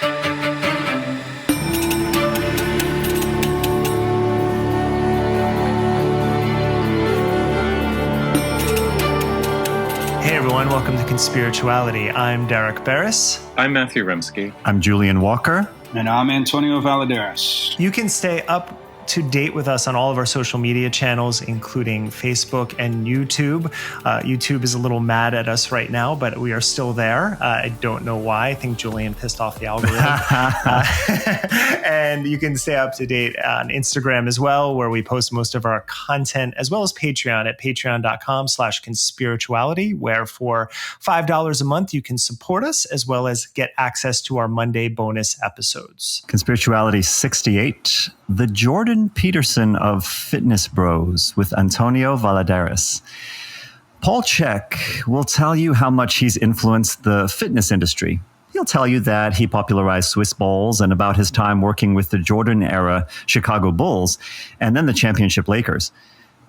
Hey everyone, welcome to Conspirituality. I'm Derek Barris. I'm Matthew Remsky. I'm Julian Walker. And I'm Antonio Valladares. You can stay up to date with us on all of our social media channels, including Facebook and YouTube. YouTube is a little mad at us right now, but we are still there. I don't know why. I think Julian pissed off the algorithm. And you can stay up to date on Instagram as well, where we post most of our content, as well as Patreon at patreon.com/conspirituality, where for $5 a month, you can support us as well as get access to our Monday bonus episodes. Conspirituality 68, The Jordan Peterson of Fitness Bros with Antonio Valladares. Paul Chek will tell you how much he's influenced the fitness industry. He'll tell you that he popularized Swiss balls and about his time working with the Jordan-era Chicago Bulls and then the championship Lakers.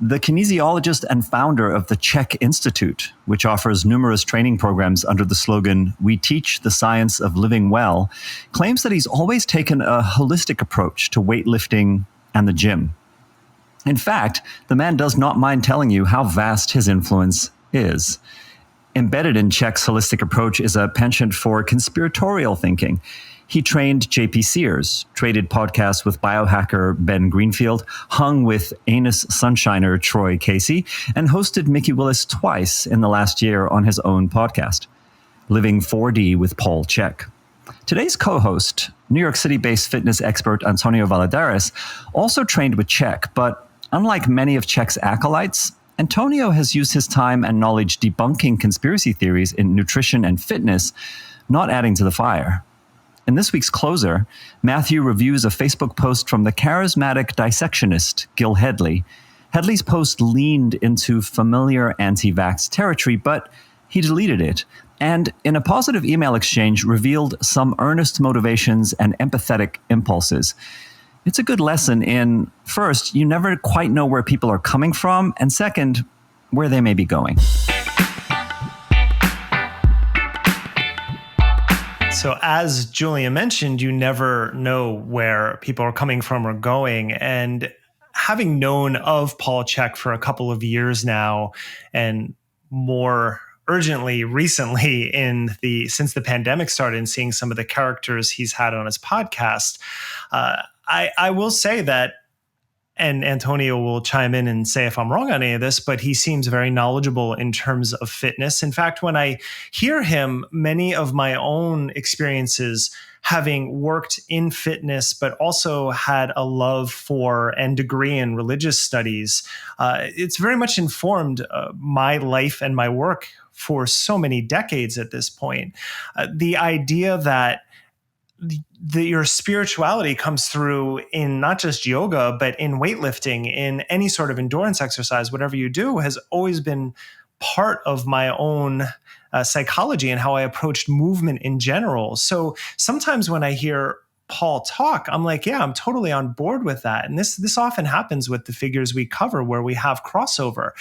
The kinesiologist and founder of the Chek Institute, which offers numerous training programs under the slogan, "We teach the science of living well," claims that he's always taken a holistic approach to weightlifting and the gym. In fact, the man does not mind telling you how vast his influence is. Embedded in Chek's holistic approach is a penchant for conspiratorial thinking. He trained JP Sears, traded podcasts with biohacker Ben Greenfield, hung with anus sunshiner Troy Casey, and hosted Mikki Willis twice in the last year on his own podcast, Living 4D with Paul Chek. Today's co-host, New York City-based fitness expert Antonio Valladares, also trained with Chek, but unlike many of Chek's acolytes, Antonio has used his time and knowledge debunking conspiracy theories in nutrition and fitness, not adding to the fire. In this week's closer, Matthew reviews a Facebook post from the charismatic dissectionist Gil Hedley. Hedley's post leaned into familiar anti-vax territory, but he deleted it, and in a positive email exchange revealed some earnest motivations and empathetic impulses. It's a good lesson in, first, you never quite know where people are coming from, and second, where they may be going. So as Julia mentioned, you never know where people are coming from or going. And having known of Paul Chek for a couple of years now, and more urgently recently since the pandemic started, and seeing some of the characters he's had on his podcast, I will say that, and Antonio will chime in and say if I'm wrong on any of this, but he seems very knowledgeable in terms of fitness. In fact, when I hear him, many of my own experiences having worked in fitness, but also had a love for and degree in religious studies, it's very much informed my life and my work for so many decades at this point. The idea that your spirituality comes through in not just yoga, but in weightlifting, in any sort of endurance exercise, whatever you do, has always been part of my own psychology and how I approached movement in general. So sometimes when I hear Paul talk, I'm like, yeah, I'm totally on board with that. And this often happens with the figures we cover where we have crossover.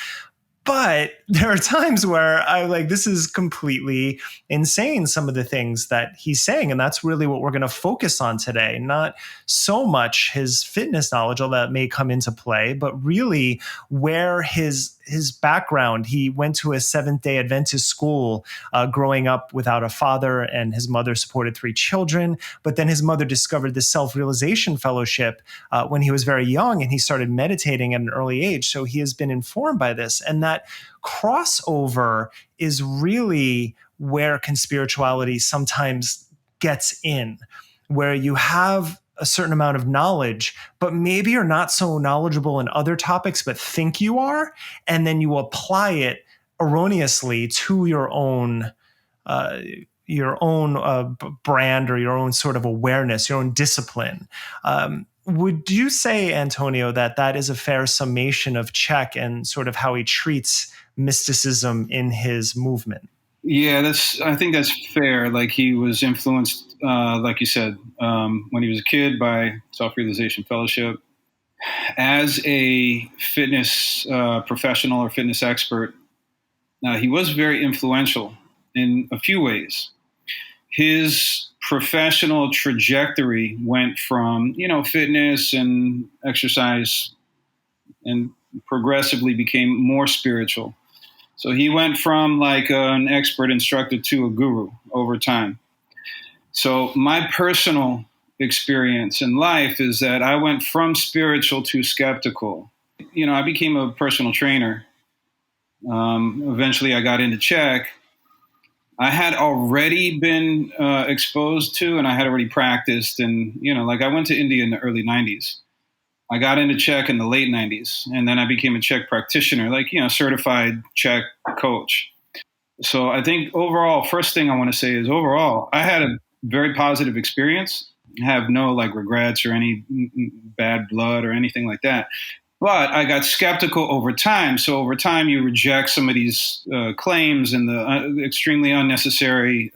But there are times where I'm like, this is completely insane, some of the things that he's saying. And that's really what we're going to focus on today. Not so much his fitness knowledge, although that may come into play, but really where his background. He went to a Seventh-day Adventist school growing up without a father, and his mother supported 3 children. But then his mother discovered the self-realization fellowship when he was very young, and he started meditating at an early age. So he has been informed by this. And that crossover is really where conspirituality sometimes gets in, where you have a certain amount of knowledge, but maybe you're not so knowledgeable in other topics, but think you are, and then you apply it erroneously to your own brand or your own sort of awareness, your own discipline. Would you say, Antonio, that is a fair summation of Chek and sort of how he treats mysticism in his movement? Yeah, I think that's fair. Like, he was influenced, like you said, when he was a kid by Self-Realization Fellowship. As a fitness professional or fitness expert, he was very influential in a few ways. His professional trajectory went from, fitness and exercise, and progressively became more spiritual. So he went from like an expert instructor to a guru over time. So my personal experience in life is that I went from spiritual to skeptical. I became a personal trainer. Eventually I got into Chek. I had already been exposed to, and I had already practiced. And, like I went to India in the early 90s. I got into Chek in the late 90s. And then I became a Chek practitioner, certified Chek coach. So I think overall, first thing I want to say is overall, I had a very positive experience. I have no regrets or any bad blood or anything like that. But I got skeptical over time. So over time, you reject some of these claims and the extremely unnecessary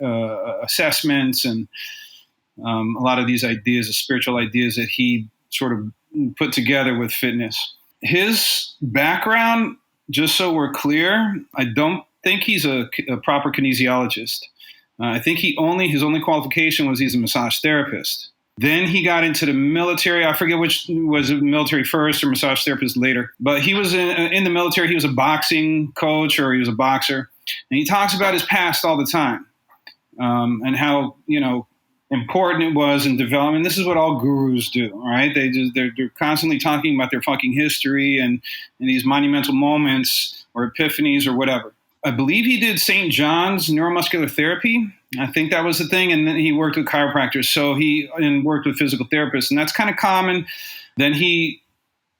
assessments and a lot of these ideas, the spiritual ideas that he sort of put together with fitness. His background, just so we're clear, I don't think he's a proper kinesiologist. I think his only qualification was he's a massage therapist. Then he got into the military. I forget which was military first or massage therapist later. But he was in the military. He was a boxing coach or he was a boxer. And he talks about his past all the time and how, important it was in development. This is what all gurus do, right? They're constantly talking about their fucking history and these monumental moments or epiphanies or whatever. I believe he did St. John's neuromuscular therapy. I think that was the thing. And then he worked with chiropractors. And worked with physical therapists. And that's kind of common. Then he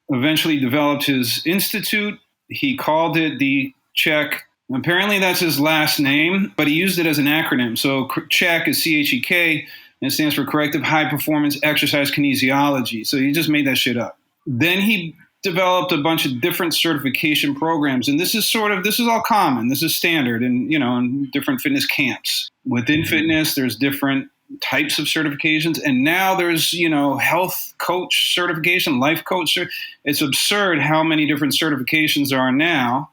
eventually developed his institute. He called it the Chek. Apparently that's his last name, but he used it as an acronym. So Chek is CHEK, and it stands for Corrective High Performance Exercise Kinesiology. So he just made that shit up. Then he developed a bunch of different certification programs. And this is all common. This is standard in different fitness camps. Within fitness, there's different types of certifications. And now there's, health coach certification, life coach. It's absurd how many different certifications there are now.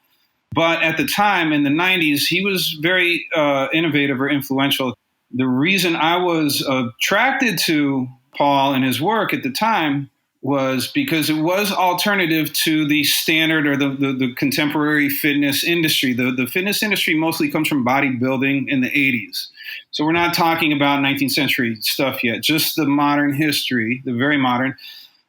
But at the time in the 90s, he was very innovative or influential. The reason I was attracted to Paul and his work at the time was because it was alternative to the standard or the contemporary fitness industry. The fitness industry mostly comes from bodybuilding in the 80s. So we're not talking about 19th century stuff yet, just the modern history, the very modern,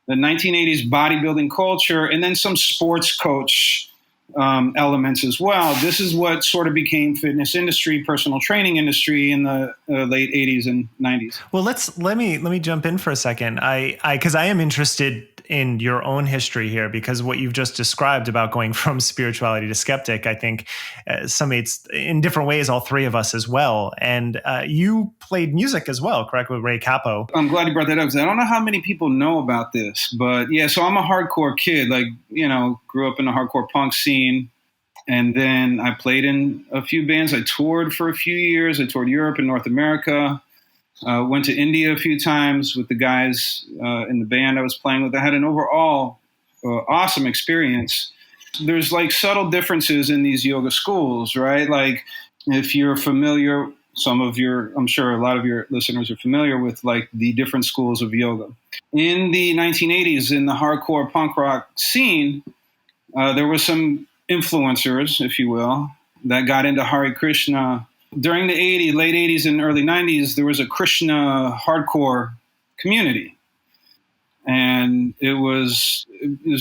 the 1980s bodybuilding culture, and then some sports coach elements as well. This is what sort of became fitness industry, personal training industry in the late 80s and 90s. Well, let me jump in for a second. Because I am interested in your own history here, because what you've just described about going from spirituality to skeptic, I think summates in different ways all three of us as well. And you played music as well, correct, with Ray Capo? I'm glad you brought that up because I don't know how many people know about this, but yeah, so I'm a hardcore kid, grew up in the hardcore punk scene. And then I played in a few bands. I toured for a few years. I toured Europe and North America. Went to India a few times with the guys in the band I was playing with. I had an overall awesome experience. There's subtle differences in these yoga schools, right? If you're familiar, I'm sure a lot of your listeners are familiar with the different schools of yoga. In the 1980s, in the hardcore punk rock scene, there were some influencers, if you will, that got into Hare Krishna. During the late 80s and early 90s, there was a Krishna hardcore community. And it was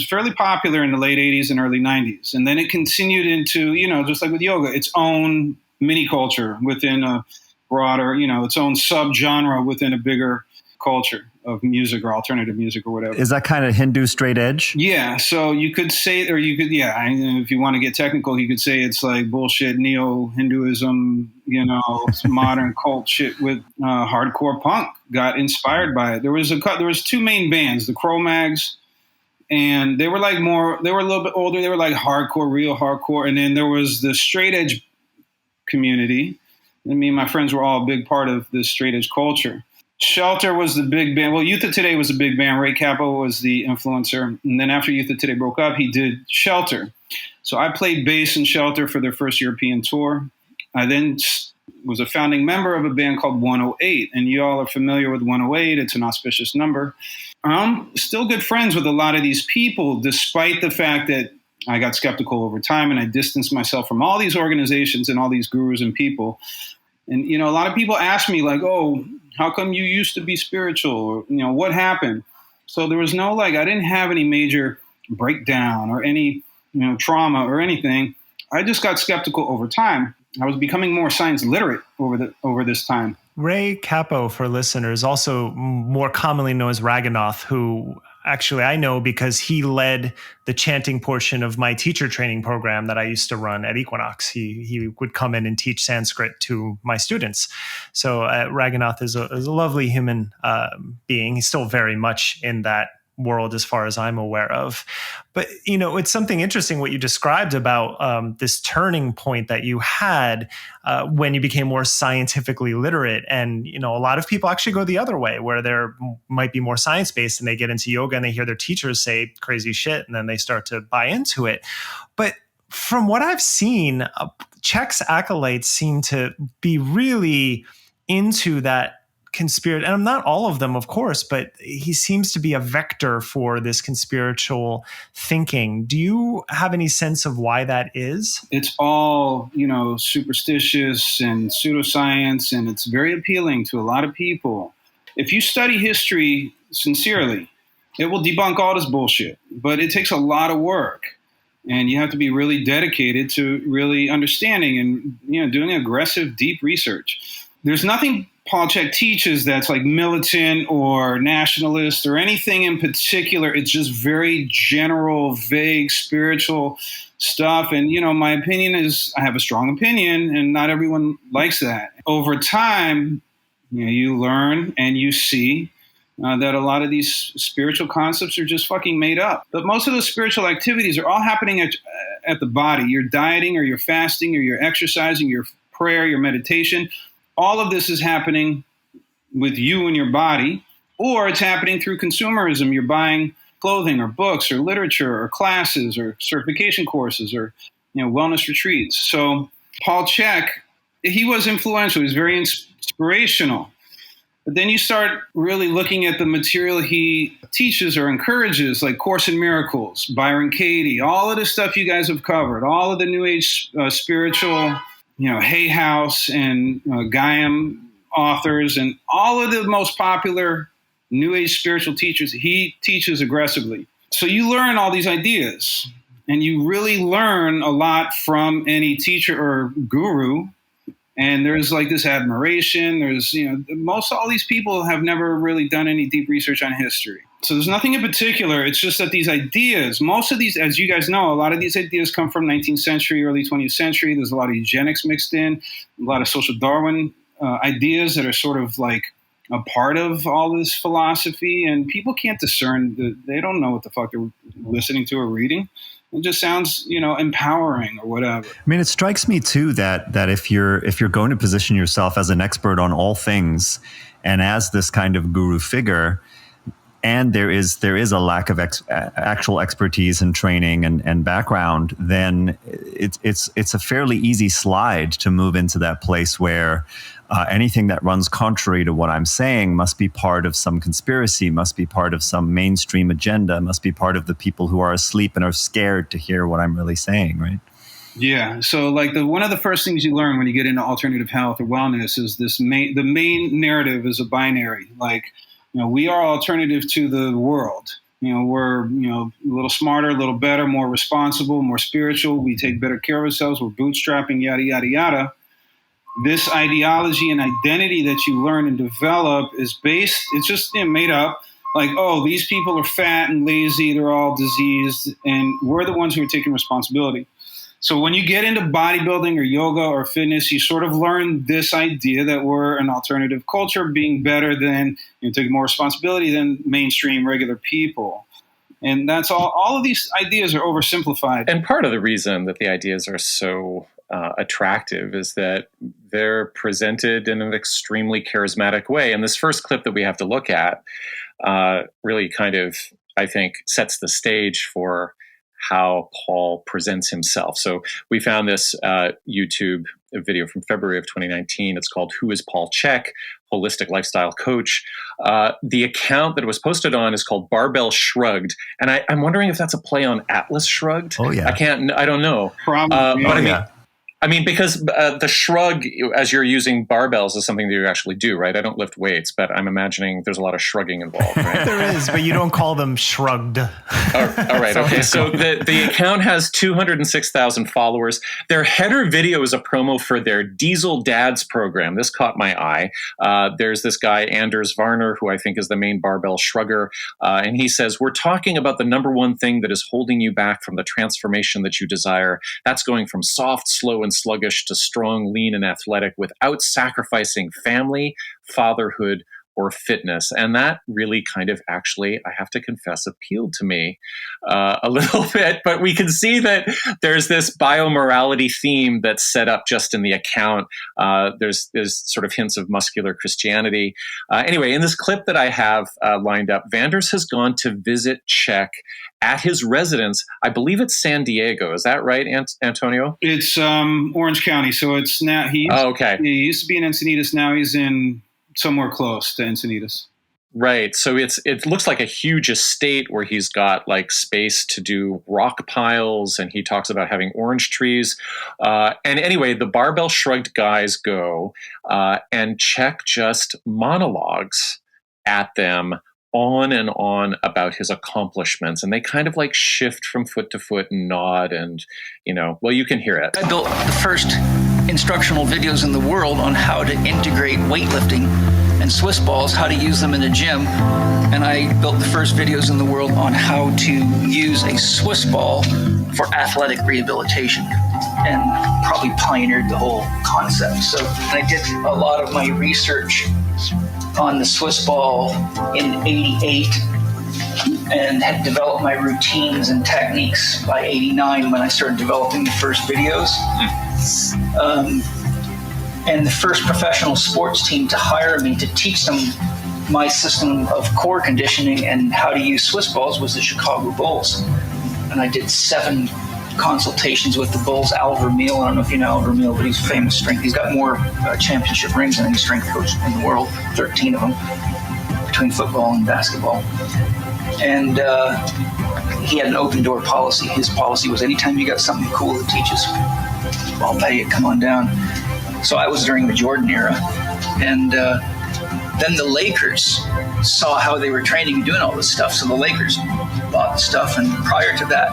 fairly popular in the late 80s and early 90s. And then it continued into, just like with yoga, its own mini culture within a broader, its own subgenre within a bigger culture of music or alternative music or whatever. Is that kind of Hindu straight edge? Yeah. So you could say, if you want to get technical, you could say it's bullshit neo-Hinduism, modern cult shit with hardcore punk. Got inspired by it. There was two main bands, the Cro-Mags, and they were they were a little bit older. They were hardcore, real hardcore. And then there was the straight edge community. And me and my friends were all a big part of this straight edge culture. Shelter was the big band. Well, Youth of Today was the big band. Ray Capo was the influencer. And then after Youth of Today broke up, he did Shelter. So I played bass in Shelter for their first European tour. I then was a founding member of a band called 108. And you all are familiar with 108. It's an auspicious number. I'm still good friends with a lot of these people, despite the fact that I got skeptical over time and I distanced myself from all these organizations and all these gurus and people. And, a lot of people ask me like, oh, how come you used to be spiritual? Or, what happened? So there was no, I didn't have any major breakdown or any, trauma or anything. I just got skeptical over time. I was becoming more science literate over this time. Ray Cappo, for listeners, also more commonly known as Raghunath, who actually I know because he led the chanting portion of my teacher training program that I used to run at Equinox. He would come in and teach Sanskrit to my students. So Raghunath is a lovely human being. He's still very much in that world as far as I'm aware of. But, it's something interesting what you described about this turning point that you had when you became more scientifically literate. And, a lot of people actually go the other way where they're might be more science-based and they get into yoga and they hear their teachers say crazy shit and then they start to buy into it. But from what I've seen, Chek's acolytes seem to be really into that conspiracy, and not all of them, of course, but he seems to be a vector for this conspiritual thinking. Do you have any sense of why that is? It's all, superstitious and pseudoscience, and it's very appealing to a lot of people. If you study history sincerely, it will debunk all this bullshit, but it takes a lot of work. And you have to be really dedicated to really understanding and, doing aggressive, deep research. There's nothing Paul Chek teaches that's militant or nationalist or anything in particular. It's just very general, vague, spiritual stuff. And, my opinion is I have a strong opinion and not everyone likes that. Over time, you learn and you see that a lot of these spiritual concepts are just fucking made up. But most of the spiritual activities are all happening at the body. You're dieting or you're fasting or you're exercising, your prayer, your meditation. All of this is happening with you and your body, or it's happening through consumerism. You're buying clothing or books or literature or classes or certification courses or wellness retreats. So Paul Chek, he was influential. He was very inspirational. But then you start really looking at the material he teaches or encourages, like Course in Miracles, Byron Katie, all of the stuff you guys have covered, all of the New Age spiritual Hay House and Gaiam authors and all of the most popular New Age spiritual teachers, he teaches aggressively. So you learn all these ideas and you really learn a lot from any teacher or guru. And there's this admiration. There's, all these people have never really done any deep research on history. So there's nothing in particular. It's just that these ideas, most of these, as you guys know, a lot of these ideas come from 19th century, early 20th century. There's a lot of eugenics mixed in, a lot of social Darwin ideas that are sort of a part of all this philosophy. And people can't discern. They don't know what the fuck they're listening to or reading. It just sounds, empowering or whatever. I mean, it strikes me too that if you're going to position yourself as an expert on all things and as this kind of guru figure, and there is a lack of actual expertise and training and background, then it's a fairly easy slide to move into that place where anything that runs contrary to what I'm saying must be part of some conspiracy, must be part of some mainstream agenda, must be part of the people who are asleep and are scared to hear what I'm really saying, right? Yeah. So one of the first things you learn when you get into alternative health or wellness is the main narrative is a binary. We are alternative to the world. We're, a little smarter, a little better, more responsible, more spiritual. We take better care of ourselves. We're bootstrapping, yada, yada, yada. This ideology and identity that you learn and develop is based, it's just made up. These people are fat and lazy. They're all diseased. And we're the ones who are taking responsibility. So when you get into bodybuilding or yoga or fitness, you sort of learn this idea that we're an alternative culture being better than, taking more responsibility than mainstream regular people. And that's all of these ideas are oversimplified. And part of the reason that the ideas are so attractive is that they're presented in an extremely charismatic way. And this first clip that we have to look at really kind of, I think, sets the stage for how Paul presents himself. So we found this YouTube video from February of 2019. It's called "Who is Paul Chek? Holistic Lifestyle Coach." The account that it was posted on is called Barbell Shrugged. And I'm wondering if that's a play on Atlas Shrugged. Oh, yeah. I don't know. Probably. But I mean, because the shrug, as you're using barbells, is something that you actually do, right? I don't lift weights, but I'm imagining there's a lot of shrugging involved, right? There is, but you don't call them shrugged. All right. Okay. So the account has 206,000 followers. Their header video is a promo for their Diesel Dads program. This caught my eye. There's this guy, Anders Varner, who I think is the main barbell shrugger. And he says, "We're talking about the number one thing that is holding you back from the transformation that you desire. That's going from soft, slow, and sluggish to strong, lean, and athletic without sacrificing family, fatherhood, or fitness." And that really kind of actually, I have to confess, appealed to me a little bit. But we can see that there's this biomorality theme that's set up just in the account. There's sort of hints of muscular Christianity. Anyway, in this clip that I have lined up, Vanders has gone to visit Chek at his residence. I believe it's San Diego. Is that right, Antonio? It's Orange County. So it's now, he used to be in Encinitas. Now he's in somewhere close to Encinitas. Right. So it looks like a huge estate where he's got like space to do rock piles, and he talks about having orange trees. And anyway, the Barbell Shrugged guys go, and Chek just monologues at them on and on about his accomplishments, and they kind of like shift from foot to foot and nod, and well, you can hear it. I built the first instructional videos in the world on how to integrate weightlifting and Swiss balls, how to use them in the gym, and I built the first videos in the world on how to use a Swiss ball for athletic rehabilitation, and probably pioneered the whole concept. So I did a lot of my research on the Swiss ball in '88 and had developed my routines and techniques by '89 when I started developing the first videos. And the first professional sports team to hire me to teach them my system of core conditioning and how to use Swiss balls was the Chicago Bulls. And I did 7 consultations with the Bulls. Al Vermeil, I don't know if you know Al Vermeil, but he's a famous strength. He's got more championship rings than any strength coach in the world, 13 of them, between football and basketball. And he had an open door policy. His policy was anytime you got something cool to teach us, I'll pay it, come on down. So I was during the Jordan era. And then the Lakers saw how they were training and doing all this stuff. So the Lakers bought the stuff. And prior to that,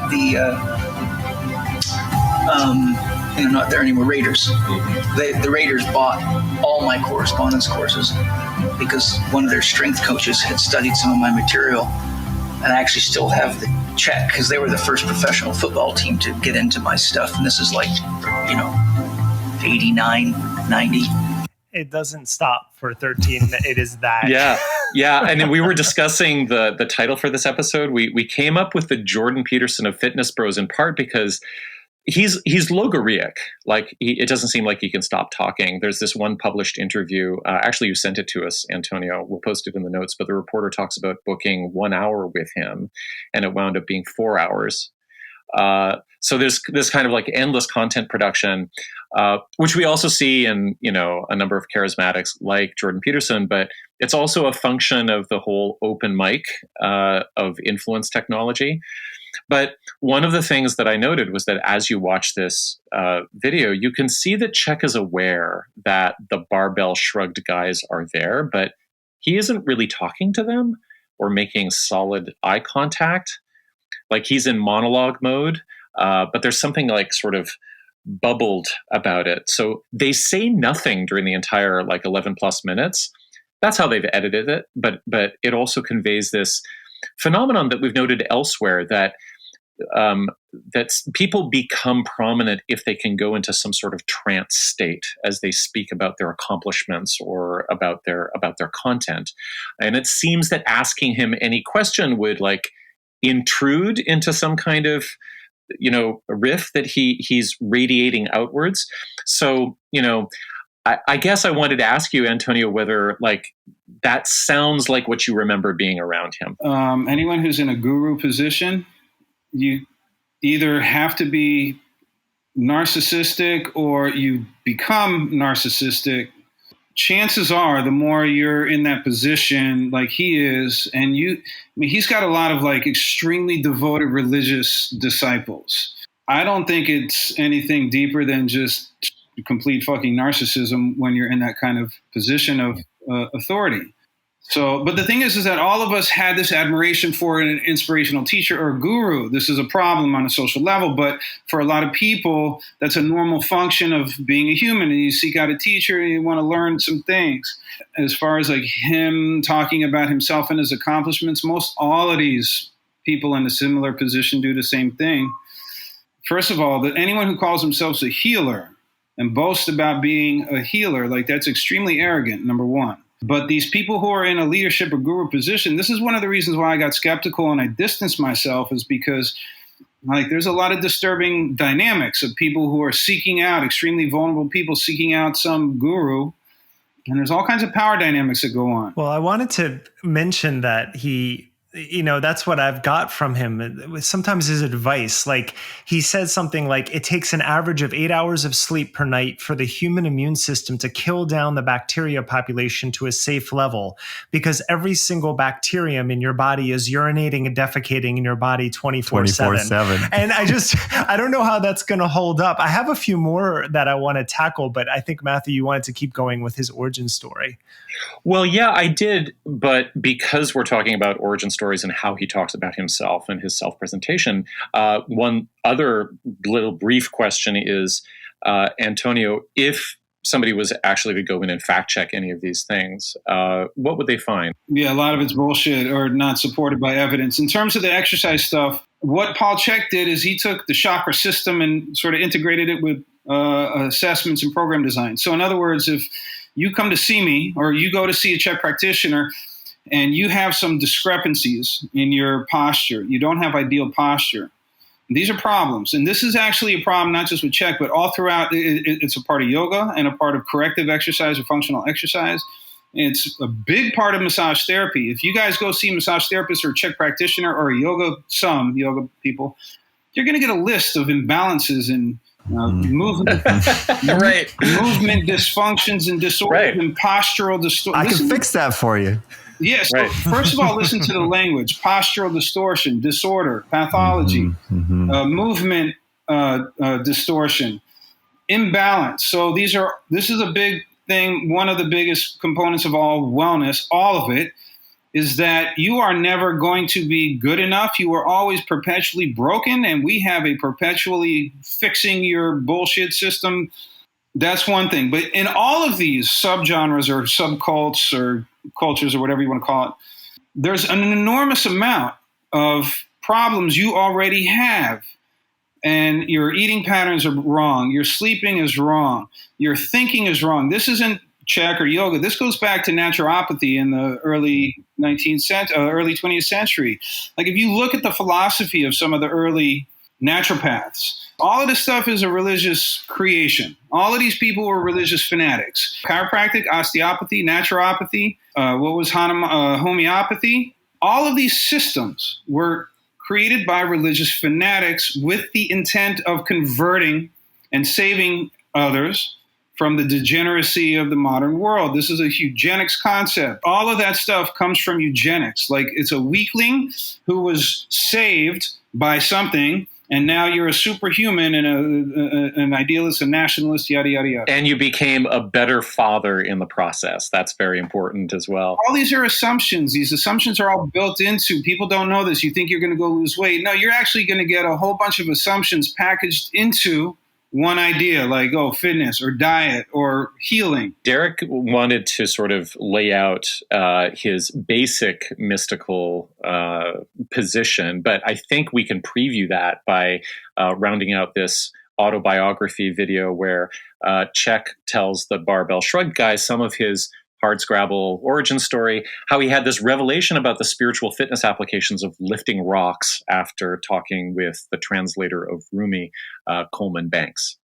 not there anymore, Raiders. The Raiders bought all my correspondence courses because one of their strength coaches had studied some of my material. And I actually still have the check because they were the first professional football team to get into my stuff. And this is like, 89, 90. It doesn't stop for 13. It is that. Yeah. And then we were discussing the title for this episode. We came up with the Jordan Peterson of Fitness Bros in part because he's logorrheic. Like it doesn't seem like he can stop talking. There's this one published interview. Actually, you sent it to us, Antonio. We'll post it in the notes. But the reporter talks about booking 1 hour with him, and it wound up being 4 hours. So there's this kind of like endless content production, which we also see in, a number of charismatics like Jordan Peterson, but it's also a function of the whole open mic of influence technology. But one of the things that I noted was that as you watch this video, you can see that Chek is aware that the Barbell Shrugged guys are there, but he isn't really talking to them or making solid eye contact. Like he's in monologue mode, but there's something like sort of bubbled about it. So they say nothing during the entire 11 plus minutes. That's how they've edited it. But it also conveys this phenomenon that we've noted elsewhere that people become prominent if they can go into some sort of trance state as they speak about their accomplishments or about their content. And it seems that asking him any question would intrude into some kind of riff that he's radiating outwards. So I guess I wanted to ask you, Antonio, whether that sounds like what you remember being around him. Anyone who's in a guru position, you either have to be narcissistic or you become narcissistic. Chances are, the more you're in that position like he is, and he's got a lot of like extremely devoted religious disciples. I don't think it's anything deeper than just complete fucking narcissism when you're in that kind of position of authority. So, but the thing is that all of us had this admiration for an inspirational teacher or guru. This is a problem on a social level, but for a lot of people, that's a normal function of being a human. And you seek out a teacher and you want to learn some things. As far as like him talking about himself and his accomplishments, most all of these people in a similar position do the same thing. First of all, that anyone who calls themselves a healer and boasts about being a healer, like that's extremely arrogant, number one. But these people who are in a leadership or guru position, this is one of the reasons why I got skeptical and I distanced myself, is because like there's a lot of disturbing dynamics of people who are seeking out, extremely vulnerable people seeking out some guru. And there's all kinds of power dynamics that go on. Well, I wanted to mention that that's what I've got from him. Sometimes his advice, like he said something like, it takes an average of 8 hours of sleep per night for the human immune system to kill down the bacteria population to a safe level, because every single bacterium in your body is urinating and defecating in your body 24/7. And I don't know how that's going to hold up. I have a few more that I want to tackle, but I think, Matthew, you wanted to keep going with his origin story. Well, yeah, I did. But because we're talking about origin stories and how he talks about himself and his self-presentation, one other little brief question is, Antonio, if somebody was actually to go in and fact check any of these things, what would they find? Yeah, a lot of it's bullshit or not supported by evidence. In terms of the exercise stuff, what Paul Chek did is he took the chakra system and sort of integrated it with assessments and program design. So in other words, if you come to see me or you go to see a Chek practitioner and you have some discrepancies in your posture, you don't have ideal posture, these are problems. And this is actually a problem not just with Chek, but all throughout. It's a part of yoga and a part of corrective exercise or functional exercise. It's a big part of massage therapy. If you guys go see a massage therapist or a Chek practitioner or some yoga people, you're going to get a list of imbalances in movement, right? Movement dysfunctions and disorders and postural distortion. I can fix that for you. Yes. Yeah, so first of all, listen to the language: postural distortion, disorder, pathology, movement distortion, imbalance. So this is a big thing. One of the biggest components of all wellness, all of it, is that you are never going to be good enough. You are always perpetually broken, and we have a perpetually fixing your bullshit system. That's one thing. But in all of these subgenres or subcults or cultures or whatever you want to call it, there's an enormous amount of problems you already have. And your eating patterns are wrong. Your sleeping is wrong. Your thinking is wrong. This isn't Chek or yoga. This goes back to naturopathy in the early 20th century. Like if you look at the philosophy of some of the early naturopaths, all of this stuff is a religious creation. All of these people were religious fanatics. Chiropractic, osteopathy, naturopathy, homeopathy. All of these systems were created by religious fanatics with the intent of converting and saving others from the degeneracy of the modern world. This is a eugenics concept. All of that stuff comes from eugenics. Like it's a weakling who was saved by something, and now you're a superhuman and an idealist, a nationalist, yada, yada, yada. And you became a better father in the process. That's very important as well. All these are assumptions. These assumptions are all built into. People don't know this. You think you're going to go lose weight. No, you're actually going to get a whole bunch of assumptions packaged into one idea, like, fitness or diet or healing. Derek wanted to sort of lay out his basic mystical position, but I think we can preview that by rounding out this autobiography video where Chek tells the Barbell Shrugged guys some of his hardscrabble origin story, how he had this revelation about the spiritual fitness applications of lifting rocks after talking with the translator of Rumi, Coleman Banks.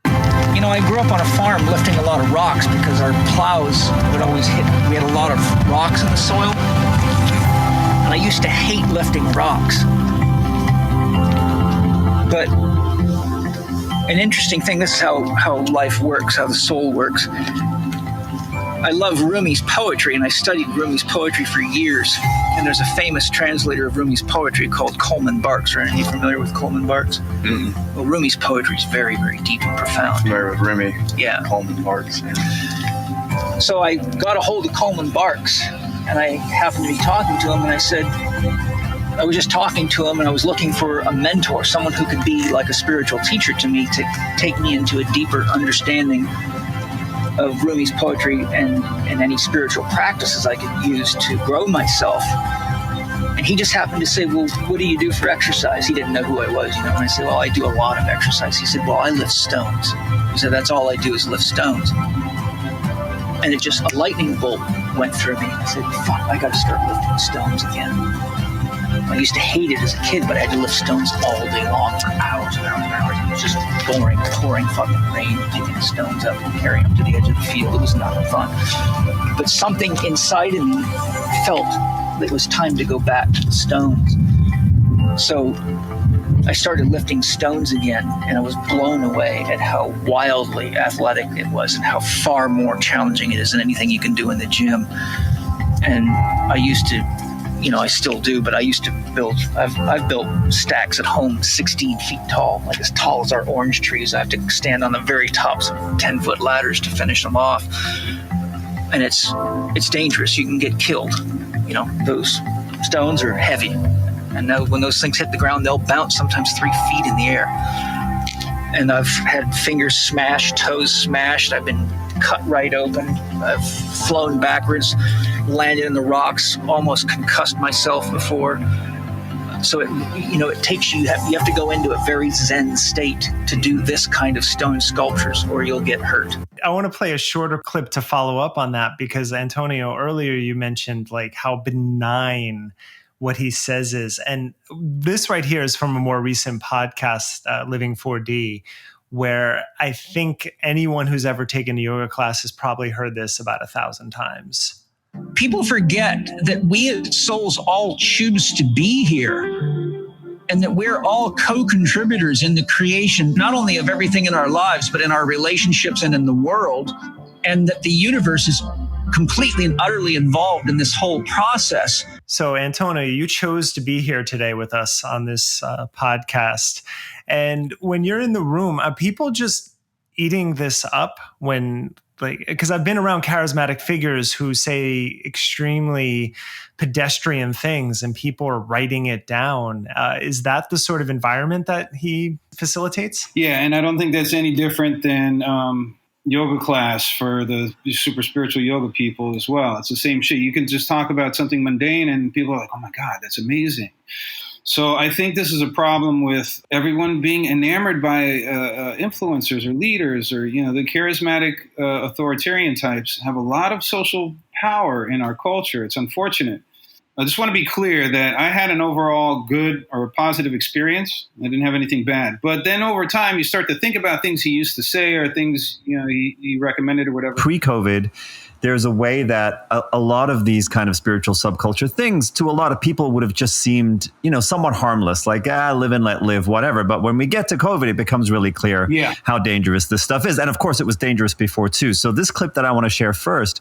You know, I grew up on a farm lifting a lot of rocks because our plows would always hit. We had a lot of rocks in the soil. And I used to hate lifting rocks. But an interesting thing, this is how life works, how the soul works. I love Rumi's poetry, and I studied Rumi's poetry for years. And there's a famous translator of Rumi's poetry called Coleman Barks. Are any of you familiar with Coleman Barks? Mm-hmm. Well, Rumi's poetry is very, very deep and profound. Familiar with Rumi? Yeah. Coleman Barks. So I got a hold of Coleman Barks, and I happened to be talking to him, and I said, I was just talking to him, and I was looking for a mentor, someone who could be like a spiritual teacher to me, to take me into a deeper understanding of Rumi's poetry and any spiritual practices I could use to grow myself. And he just happened to say, well, what do you do for exercise? He didn't know who I was, And I said, well, I do a lot of exercise. He said, well, I lift stones. He said, that's all I do is lift stones. And it just, a lightning bolt went through me. I said, fuck, I got to start lifting stones again. I used to hate it as a kid, but I had to lift stones all day long for hours and hours and hours. It was just boring, pouring fucking rain, picking the stones up and carrying them to the edge of the field. It was not fun. But something inside of me felt that it was time to go back to the stones. So I started lifting stones again, and I was blown away at how wildly athletic it was and how far more challenging it is than anything you can do in the gym. And I used to, I still do, but I used to build, I've built stacks at home 16 feet tall, like as tall as our orange trees. I have to stand on the very tops of 10-foot ladders to finish them off. And it's dangerous. You can get killed. Those stones are heavy. And now when those things hit the ground, they'll bounce sometimes 3 feet in the air. And I've had fingers smashed, toes smashed. I've been cut right open. I've flown backwards, landed in the rocks, almost concussed myself before. So it takes you have to go into a very Zen state to do this kind of stone sculptures, or you'll get hurt. I want to play a shorter clip to follow up on that, because Antonio, earlier you mentioned like how benign what he says is. And this right here is from a more recent podcast, Living 4D, where I think anyone who's ever taken a yoga class has probably heard this about 1,000 times. People forget that we as souls all choose to be here, and that we're all co-contributors in the creation, not only of everything in our lives, but in our relationships and in the world, and that the universe is completely and utterly involved in this whole process. So, Antonio, you chose to be here today with us on this podcast. And when you're in the room, are people just eating this up because I've been around charismatic figures who say extremely pedestrian things and people are writing it down. Is that the sort of environment that he facilitates? Yeah, and I don't think that's any different than yoga class for the super spiritual yoga people as well. It's the same shit. You can just talk about something mundane and people are like, oh my God, that's amazing. So I think this is a problem with everyone being enamored by influencers or leaders, or, the charismatic authoritarian types have a lot of social power in our culture. It's unfortunate. I just want to be clear that I had an overall good or positive experience. I didn't have anything bad. But then over time, you start to think about things he used to say or things he recommended or whatever. Pre-COVID, there's a way that a lot of these kind of spiritual subculture things to a lot of people would have just seemed, somewhat harmless, like, live and let live, whatever. But when we get to COVID, it becomes really clear how dangerous this stuff is. And of course, it was dangerous before too. So this clip that I want to share first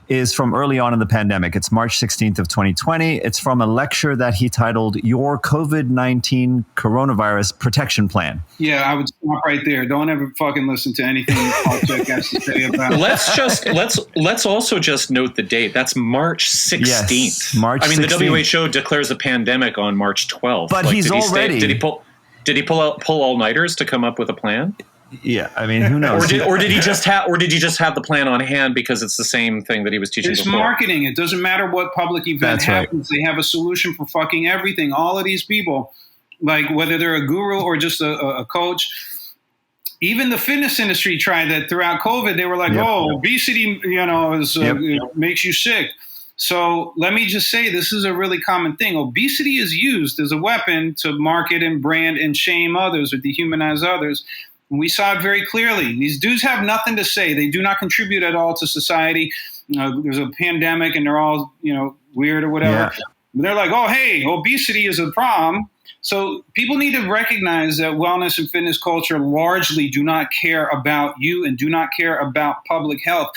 is from early on in the pandemic. It's March 16th of 2020. It's from a lecture that he titled Your COVID-19 Coronavirus Protection Plan. Yeah, I would stop right there. Don't ever fucking listen to anything Paul Chek has to say about it. Let's also just note the date. That's March 16th. Yes, March 16th. The WHO declares a pandemic on March 12th. But did he pull all-nighters to come up with a plan? Yeah, I mean, who knows? Or did he just have the plan on hand because it's the same thing that he was teaching It's before? marketing. It doesn't matter what public event happens. Right. They have a solution for fucking everything. All of these people, like whether they're a guru or just a coach, even the fitness industry tried that throughout COVID. They were like, obesity, makes you sick. So let me just say, this is a really common thing. Obesity is used as a weapon to market and brand and shame others or dehumanize others. And we saw it very clearly. These dudes have nothing to say. They do not contribute at all to society. There's a pandemic and they're all, weird or whatever. Yeah. They're like, oh, hey, obesity is a problem. So people need to recognize that wellness and fitness culture largely do not care about you and do not care about public health.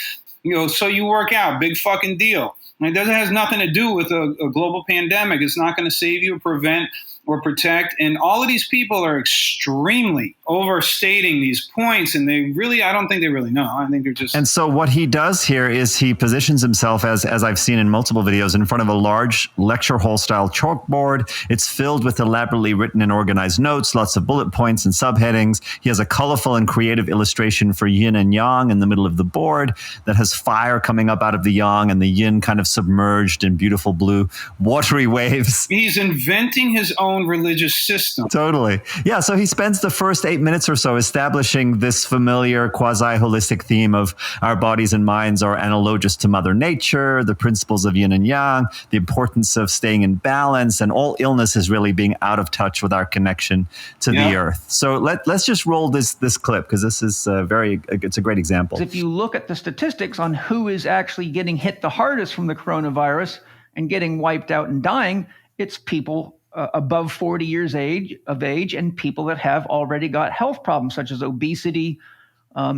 So you work out, big fucking deal. It has nothing to do with a global pandemic. It's not going to save you or prevent or protect. And all of these people are extremely overstating these points. And I don't think they really know. I think they're just. And so what he does here is he positions himself as I've seen in multiple videos, in front of a large lecture hall style chalkboard. It's filled with elaborately written and organized notes, lots of bullet points and subheadings. He has a colorful and creative illustration for yin and yang in the middle of the board that has fire coming up out of the yang and the yin kind of submerged in beautiful blue watery waves. He's inventing his own religious system. Totally. Yeah. So he spends the first 8 minutes or so establishing this familiar quasi-holistic theme of our bodies and minds are analogous to Mother Nature, the principles of yin and yang, the importance of staying in balance, and all illness is really being out of touch with our connection to the earth. So let's just roll this clip, because this is it's a great example. If you look at the statistics on who is actually getting hit the hardest from the coronavirus and getting wiped out and dying, it's people above 40 years of age and people that have already got health problems such as obesity,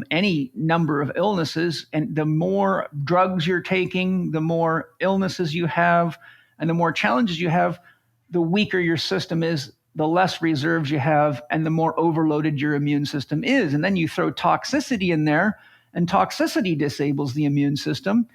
any number of illnesses. And the more drugs you're taking, the more illnesses you have, and the more challenges you have, the weaker your system is, the less reserves you have, and the more overloaded your immune system is. And then you throw toxicity in there, and toxicity disables the immune system.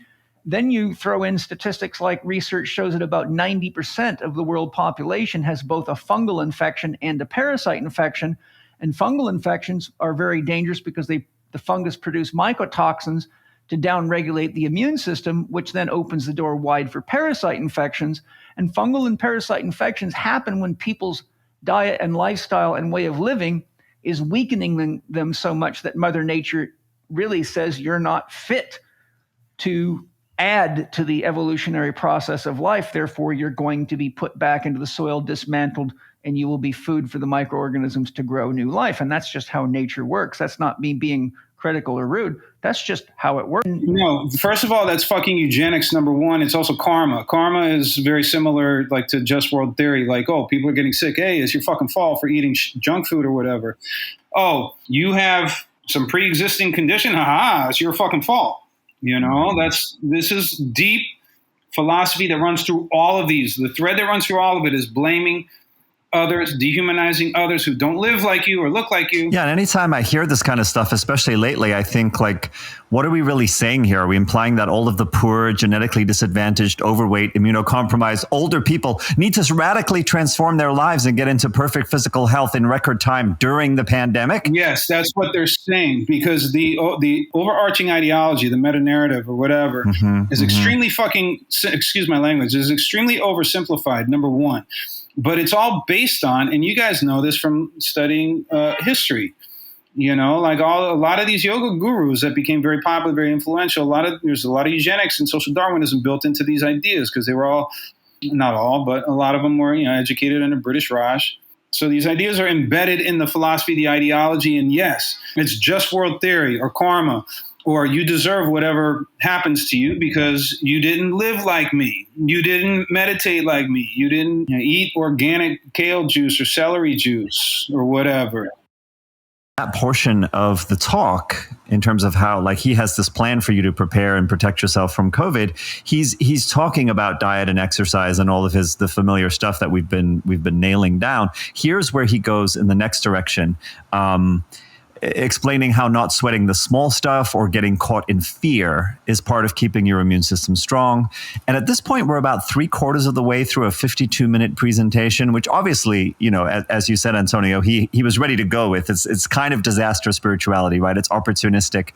Then you throw in statistics like research shows that about 90% of the world population has both a fungal infection and a parasite infection. And fungal infections are very dangerous because the fungus produce mycotoxins to downregulate the immune system, which then opens the door wide for parasite infections. And fungal and parasite infections happen when people's diet and lifestyle and way of living is weakening them so much that Mother Nature really says you're not fit to add to the evolutionary process of life. Therefore, you're going to be put back into the soil, dismantled, and you will be food for the microorganisms to grow new life. And that's just how nature works. That's not me being critical or rude. That's just how it works. No, first of all, that's fucking eugenics, number one. It's also karma. Karma is very similar like to just world theory. Like, oh, people are getting sick. Hey, it's your fucking fault for eating junk food or whatever. Oh, you have some pre-existing condition? Haha, it's your fucking fault. This is deep philosophy that runs through all of these. The thread that runs through all of it is blaming others, dehumanizing others who don't live like you or look like you. Yeah, and anytime I hear this kind of stuff, especially lately, I think, like, what are we really saying here? Are we implying that all of the poor, genetically disadvantaged, overweight, immunocompromised, older people need to radically transform their lives and get into perfect physical health in record time during the pandemic? Yes, that's what they're saying, because the overarching ideology, the meta-narrative or whatever, is extremely fucking, excuse my language, is extremely oversimplified, number one. But it's all based on, and you guys know this from studying history, like a lot of these yoga gurus that became very popular, very influential. There's a lot of eugenics and social Darwinism built into these ideas because they were all, not all, but a lot of them were educated under British Raj. So these ideas are embedded in the philosophy, the ideology, and yes, it's just world theory or karma, or you deserve whatever happens to you because you didn't live like me. You didn't meditate like me. You didn't eat organic kale juice or celery juice or whatever. That portion of the talk, in terms of how, like, he has this plan for you to prepare and protect yourself from COVID, he's talking about diet and exercise and all of the familiar stuff that we've been nailing down. Here's where he goes in the next direction. Explaining how not sweating the small stuff or getting caught in fear is part of keeping your immune system strong. And at this point, we're about 3/4 of the way through a 52-minute presentation, which obviously, as you said, Antonio, he was ready to go with. It's kind of disaster spirituality, right? It's opportunistic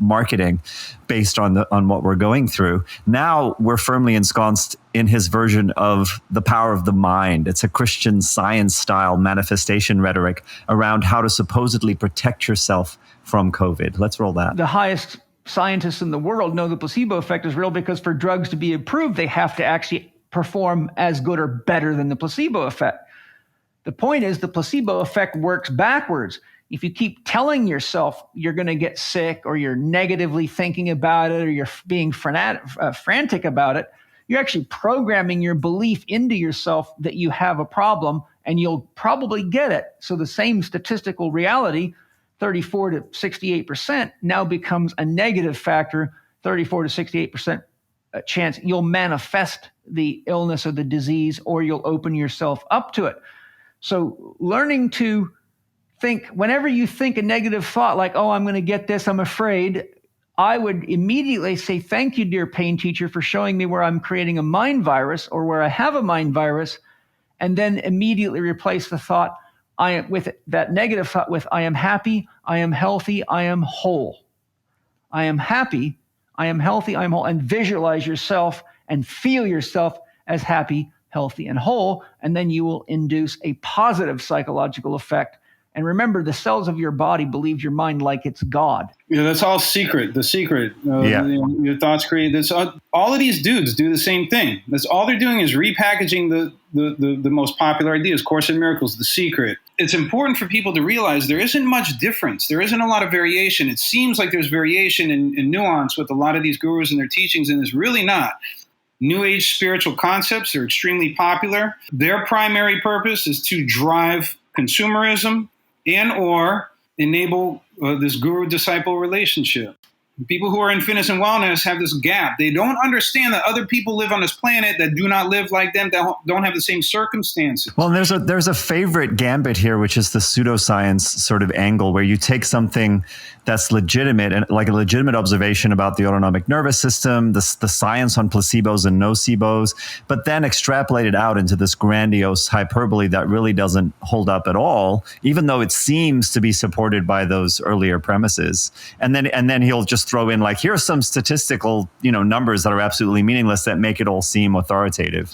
marketing based on what we're going through. Now we're firmly ensconced in his version of the power of the mind. It's a Christian Science-style manifestation rhetoric around how to supposedly protect yourself from COVID. Let's roll that. The highest scientists in the world know the placebo effect is real because for drugs to be approved, they have to actually perform as good or better than the placebo effect. The point is the placebo effect works backwards. If you keep telling yourself you're going to get sick or you're negatively thinking about it or you're being frantic about it, you're actually programming your belief into yourself that you have a problem, and you'll probably get it. So the same statistical reality, 34 to 68%, now becomes a negative factor, 34 to 68% chance you'll manifest the illness or the disease, or you'll open yourself up to it. So learning to think, whenever you think a negative thought like, oh, I'm going to get this, I'm afraid, I would immediately say, thank you, dear pain teacher, for showing me where I'm creating a mind virus or where I have a mind virus, and then immediately replace the thought with that negative thought with, I am happy, I am healthy, I am whole. I am happy, I am healthy, I am whole, and visualize yourself and feel yourself as happy, healthy, and whole, and then you will induce a positive psychological effect. And remember, the cells of your body believe your mind like it's God. Yeah, that's all secret. The secret. Your thoughts create this. All of these dudes do the same thing. That's all they're doing is repackaging the most popular ideas. Course in Miracles, The Secret. It's important for people to realize there isn't much difference. There isn't a lot of variation. It seems like there's variation in nuance with a lot of these gurus and their teachings, and there's really not. New Age spiritual concepts are extremely popular. Their primary purpose is to drive consumerism and or enable this guru-disciple relationship. People who are in fitness and wellness have this gap. They don't understand that other people live on this planet that do not live like them, that don't have the same circumstances. Well, there's a favorite gambit here, which is the pseudoscience sort of angle, where you take something that's legitimate and like a legitimate observation about the autonomic nervous system, the science on placebos and nocebos, but then extrapolate it out into this grandiose hyperbole that really doesn't hold up at all, even though it seems to be supported by those earlier premises. And then he'll just throw in like, here are some statistical, numbers that are absolutely meaningless that make it all seem authoritative.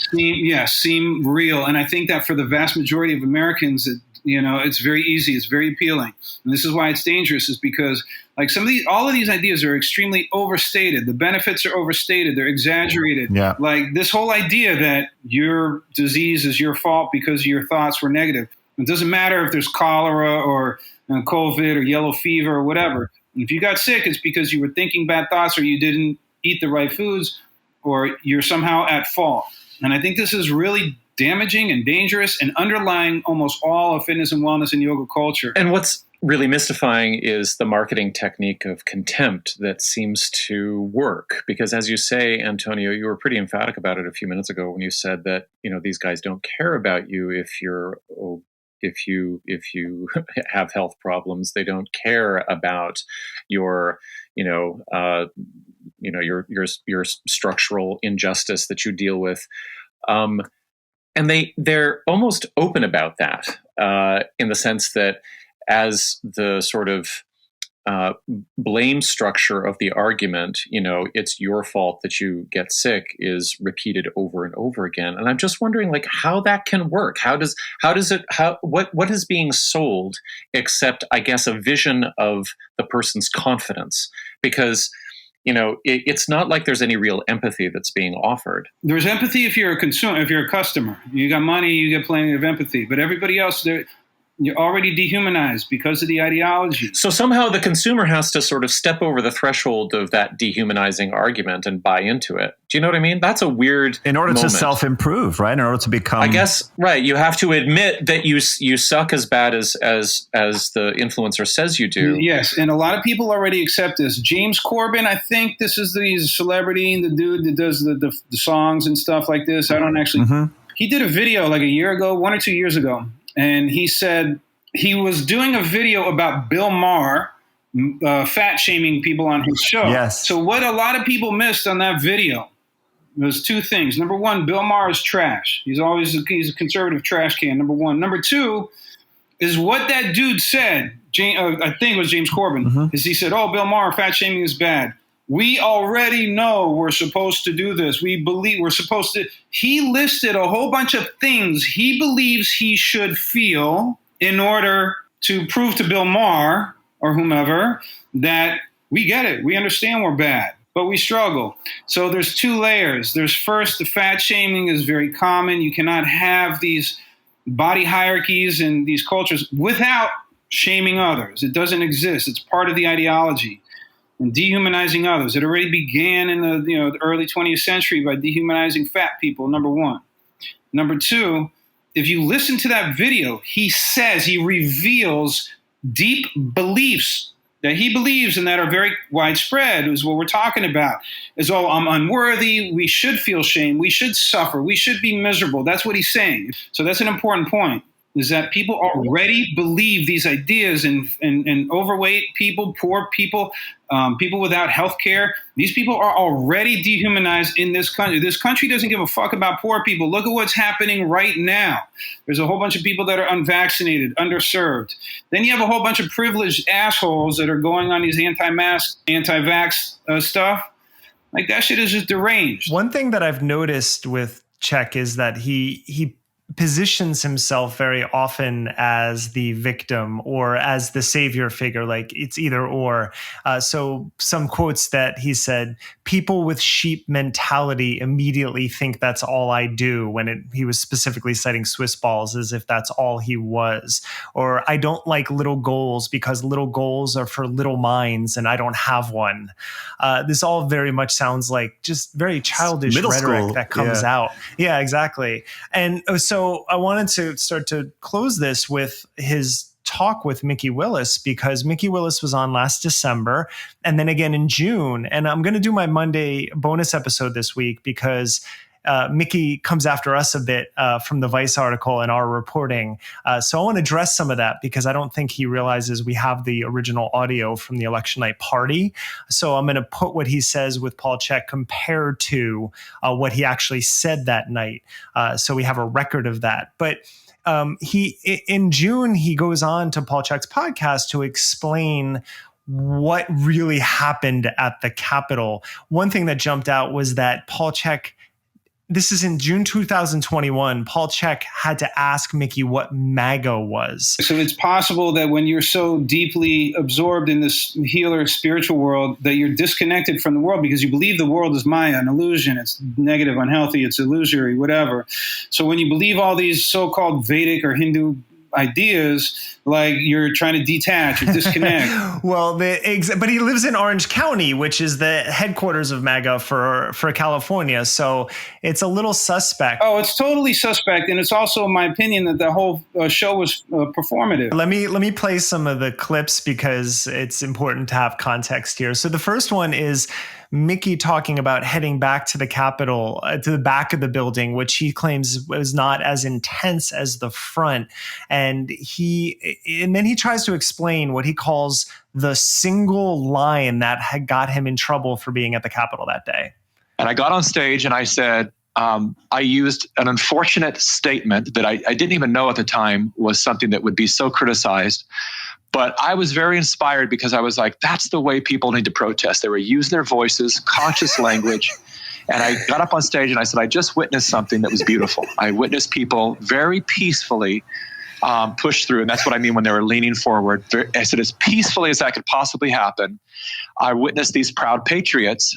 Seem real. And I think that for the vast majority of Americans, it's very easy. It's very appealing. And this is why it's dangerous, is because like all of these ideas are extremely overstated. The benefits are overstated. They're exaggerated. Yeah. Like this whole idea that your disease is your fault because your thoughts were negative. It doesn't matter if there's cholera or COVID or yellow fever or whatever. If you got sick, it's because you were thinking bad thoughts or you didn't eat the right foods or you're somehow at fault. And I think this is really damaging and dangerous and underlying almost all of fitness and wellness and yoga culture. And what's really mystifying is the marketing technique of contempt that seems to work. Because as you say, Antonio, you were pretty emphatic about it a few minutes ago when you said that, these guys don't care about you if you have health problems. They don't care about your your structural injustice that you deal with. And they're almost open about that in the sense that as the sort of blame structure of the argument, it's your fault that you get sick, is repeated over and over again. And I'm just wondering, like, how that can work. What is being sold except, I guess, a vision of the person's confidence? Because it's not like there's any real empathy that's being offered. There's empathy if you're a consumer, if you're a customer. You got money, you get plenty of empathy. But everybody else, you're already dehumanized because of the ideology. So somehow the consumer has to sort of step over the threshold of that dehumanizing argument and buy into it. Do you know what I mean? That's a weird in order moment. To self-improve, right? In order to become... I guess, right. You have to admit that you suck as bad as the influencer says you do. Yes, and a lot of people already accept this. James Corbin, I think he's a celebrity, the dude that does the songs and stuff like this. I don't actually... Mm-hmm. He did a video like a year ago, 1 or 2 years ago. And he said he was doing a video about Bill Maher fat shaming people on his show. Yes. So what a lot of people missed on that video was two things. Number one, Bill Maher is trash. He's a conservative trash can, number one. Number two is what that dude said, I think it was James Corbin, is he said, Bill Maher, fat shaming is bad. We already know we're supposed to do this. We believe we're supposed to. He listed a whole bunch of things he believes he should feel in order to prove to Bill Maher or whomever that we get it. We understand we're bad, but we struggle. So there's two layers. There's first, the fat shaming is very common. You cannot have these body hierarchies in these cultures without shaming others. It doesn't exist. It's part of the ideology. and dehumanizing others. It already began in the early 20th century by dehumanizing fat people, number one. Number two, if you listen to that video, he reveals deep beliefs that he believes and that are very widespread, is what we're talking about. Is, oh, I'm unworthy, we should feel shame, we should suffer, we should be miserable. That's what he's saying. So that's an important point, is that people already believe these ideas, and overweight people, poor people, people without health care. These people are already dehumanized in this country. This country doesn't give a fuck about poor people. Look at what's happening right now. There's a whole bunch of people that are unvaccinated, underserved. Then you have a whole bunch of privileged assholes that are going on these anti-mask, anti-vax stuff. Like, that shit is just deranged. One thing that I've noticed with Chek is that he positions himself very often as the victim or as the savior figure, like it's either or. So some quotes that he said, people with sheep mentality immediately think that's all I do, when he was specifically citing Swiss balls as if that's all he was. Or I don't like little goals because little goals are for little minds and I don't have one. This all very much sounds like just very childish rhetoric that comes out. Yeah, exactly. And so I wanted to start to close this with his talk with Mikki Willis, because Mikki Willis was on last December and then again in June. And I'm going to do my Monday bonus episode this week because Mikki comes after us a bit from the Vice article and our reporting. So I want to address some of that because I don't think he realizes we have the original audio from the election night party. So I'm going to put what he says with Paul Chek compared to what he actually said that night. So we have a record of that. But in June, he goes on to Paul Chek's podcast to explain what really happened at the Capitol. One thing that jumped out was that Paul Chek, this is in June 2021, Paul Chek had to ask Mikki what MAGA was. So it's possible that when you're so deeply absorbed in this healer spiritual world that you're disconnected from the world because you believe the world is Maya, an illusion. It's negative, unhealthy, it's illusory, whatever. So when you believe all these so-called Vedic or Hindu ideas, like, you're trying to detach or disconnect. Well, but he lives in Orange County, which is the headquarters of MAGA for California. So it's a little suspect. Oh, it's totally suspect. And it's also my opinion that the whole show was performative. Let me play some of the clips because it's important to have context here. So the first one is Mikki talking about heading back to the Capitol, to the back of the building, which he claims was not as intense as the front. And then he tries to explain what he calls the single line that had got him in trouble for being at the Capitol that day. And I got on stage and I said, I used an unfortunate statement that I didn't even know at the time was something that would be so criticized. But I was very inspired because I was like, that's the way people need to protest. They were using their voices, conscious language. And I got up on stage and I said, I just witnessed something that was beautiful. I witnessed people very peacefully push through. And that's what I mean when they were leaning forward. I said, as peacefully as that could possibly happen, I witnessed these proud patriots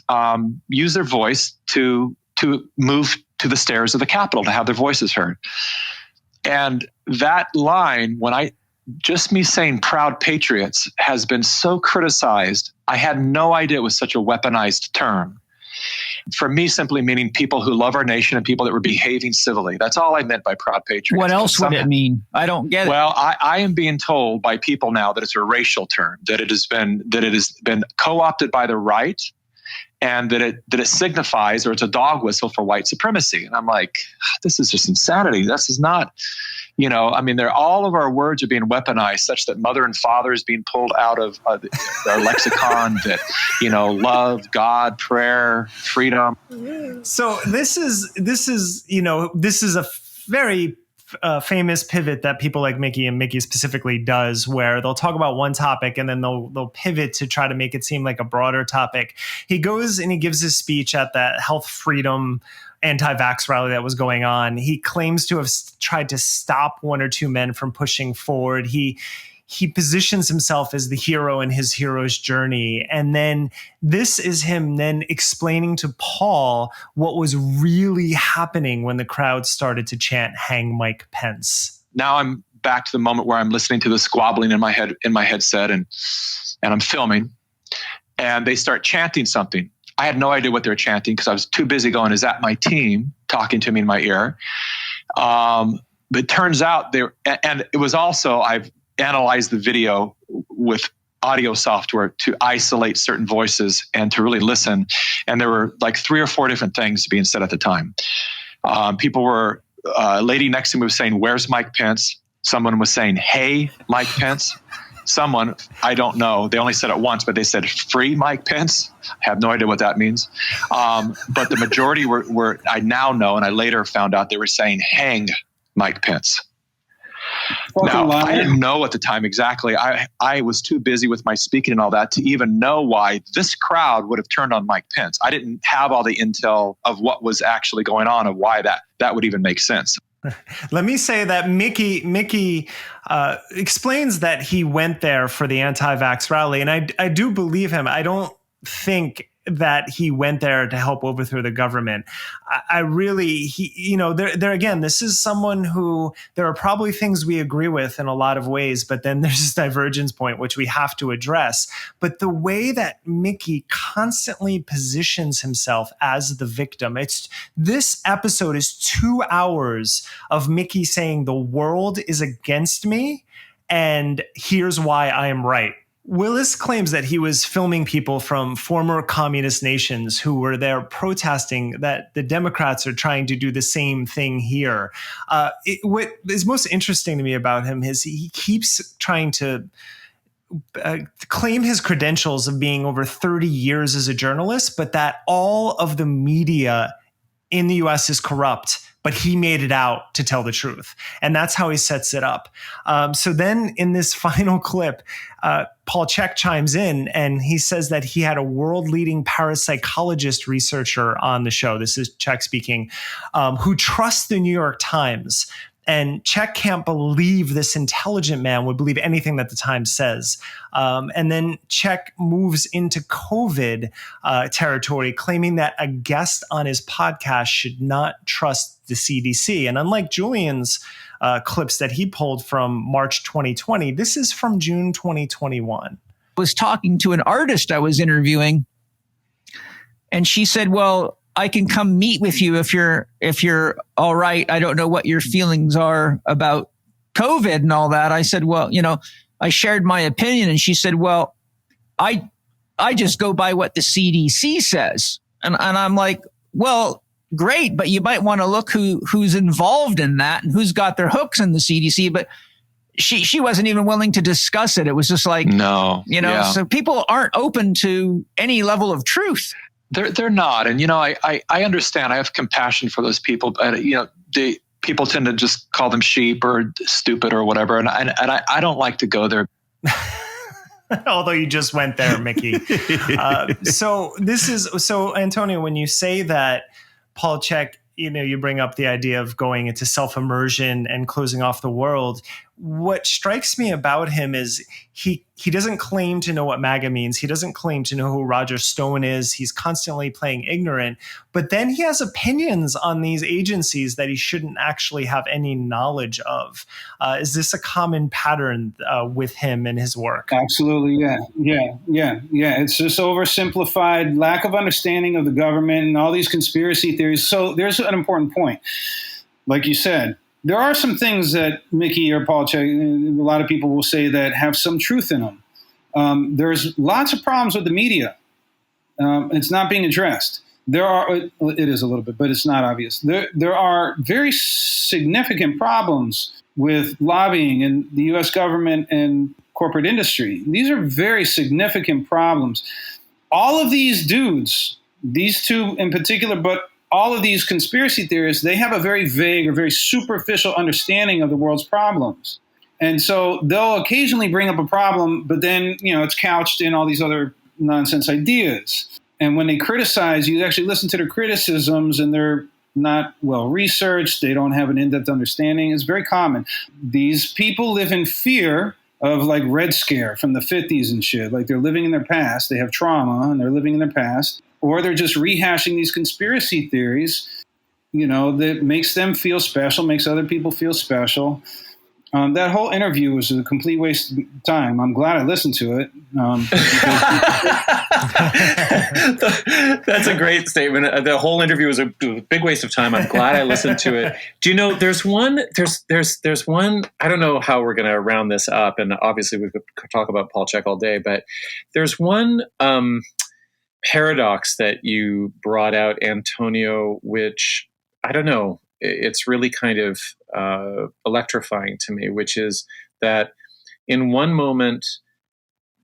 use their voice to move to the stairs of the Capitol, to have their voices heard. And that line, just me saying proud patriots has been so criticized. I had no idea it was such a weaponized term. For me, simply meaning people who love our nation and people that were behaving civilly. That's all I meant by proud patriots. What else would it mean? I don't get it. Well, I am being told by people now that it's a racial term, that it has been co-opted by the right, and that it signifies, or it's a dog whistle for white supremacy. And I'm like, this is just insanity. This is not. All of our words are being weaponized such that mother and father is being pulled out of our lexicon, that, love, God, prayer, freedom. So this is a very famous pivot that people like Mikki and Mikki specifically does, where they'll talk about one topic and then they'll pivot to try to make it seem like a broader topic. He goes and he gives his speech at that health freedom anti-vax rally that was going on. He claims to have tried to stop one or two men from pushing forward. He positions himself as the hero in his hero's journey. And then this is him then explaining to Paul what was really happening when the crowd started to chant, "Hang Mike Pence." Now I'm back to the moment where I'm listening to the squabbling in my headset and I'm filming. and they start chanting something. I had no idea what they were chanting because I was too busy going, is that my team talking to me in my ear? But it turns out and it was also, I've analyzed the video with audio software to isolate certain voices and to really listen. And there were like 3 or 4 different things being said at the time. A lady next to me was saying, "Where's Mike Pence?" Someone was saying, "Hey, Mike Pence." Someone, I don't know, they only said it once, but they said, "Free Mike Pence." I have no idea what that means. But the majority were, I now know, and I later found out they were saying, "Hang Mike Pence." Now, I didn't know at the time exactly. I was too busy with my speaking and all that to even know why this crowd would have turned on Mike Pence. I didn't have all the intel of what was actually going on and why that would even make sense. Let me say that Mikki explains that he went there for the anti-vax rally, and I do believe him. I don't think that he went there to help overthrow the government. I really, there again, this is someone who, there are probably things we agree with in a lot of ways, but then there's this divergence point, which we have to address. But the way that Mikki constantly positions himself as the victim, this episode is 2 hours of Mikki saying the world is against me, and here's why I am right. Willis claims that he was filming people from former communist nations who were there protesting that the Democrats are trying to do the same thing here. What is most interesting to me about him is he keeps trying to claim his credentials of being over 30 years as a journalist, but that all of the media in the US is corrupt, but he made it out to tell the truth. And that's how he sets it up. So then in this final clip, Paul Chek chimes in and he says that he had a world-leading parapsychologist researcher on the show. This is Chek speaking, who trusts the New York Times. And Chek can't believe this intelligent man would believe anything that the Times says. And then Chek moves into COVID territory, claiming that a guest on his podcast should not trust the CDC. And unlike Julian's clips that he pulled from March 2020, this is from June 2021. I was talking to an artist I was interviewing, and she said, "Well, I can come meet with you if you're all right. I don't know what your feelings are about COVID and all that." I said, "Well, I shared my opinion." And she said, "Well, I just go by what the CDC says." And I'm like, "Well, great, but you might want to look who's involved in that and who's got their hooks in the CDC." But she wasn't even willing to discuss it. It was just like, no, so people aren't open to any level of truth. They're not. And, I understand. I have compassion for those people. But, people tend to just call them sheep or stupid or whatever. And I don't like to go there. Although you just went there, Mikki. So Antonio, when you say that Paul Chek, you bring up the idea of going into self-immersion and closing off the world. What strikes me about him is he doesn't claim to know what MAGA means. He doesn't claim to know who Roger Stone is. He's constantly playing ignorant. But then he has opinions on these agencies that he shouldn't actually have any knowledge of. Is this a common pattern with him and his work? Absolutely, yeah. It's just oversimplified, lack of understanding of the government and all these conspiracy theories. So there's an important point. Like you said, there are some things that Mikki or Paul Chek, a lot of people will say that have some truth in them. There's lots of problems with the media. It's not being addressed. It is a little bit, but it's not obvious. There are very significant problems with lobbying in the U.S. government and corporate industry. These are very significant problems. All of these dudes, these two in particular, but all of these conspiracy theorists, they have a very vague or very superficial understanding of the world's problems. And so they'll occasionally bring up a problem, but then, it's couched in all these other nonsense ideas. And when they criticize, you actually listen to their criticisms and they're not well researched. They don't have an in-depth understanding. It's very common. These people live in fear of like Red Scare from the 50s and shit. Like they're living in their past. They have trauma and they're living in their past. Or they're just rehashing these conspiracy theories, that makes them feel special, makes other people feel special. That whole interview was a complete waste of time. I'm glad I listened to it. That's a great statement. The whole interview was a big waste of time. I'm glad I listened to it. Do you know, there's one, I don't know how we're going to round this up. And obviously we could talk about Paul Chek all day, but there's one paradox that you brought out, Antonio, which I don't know, it's really kind of electrifying to me, which is that in one moment,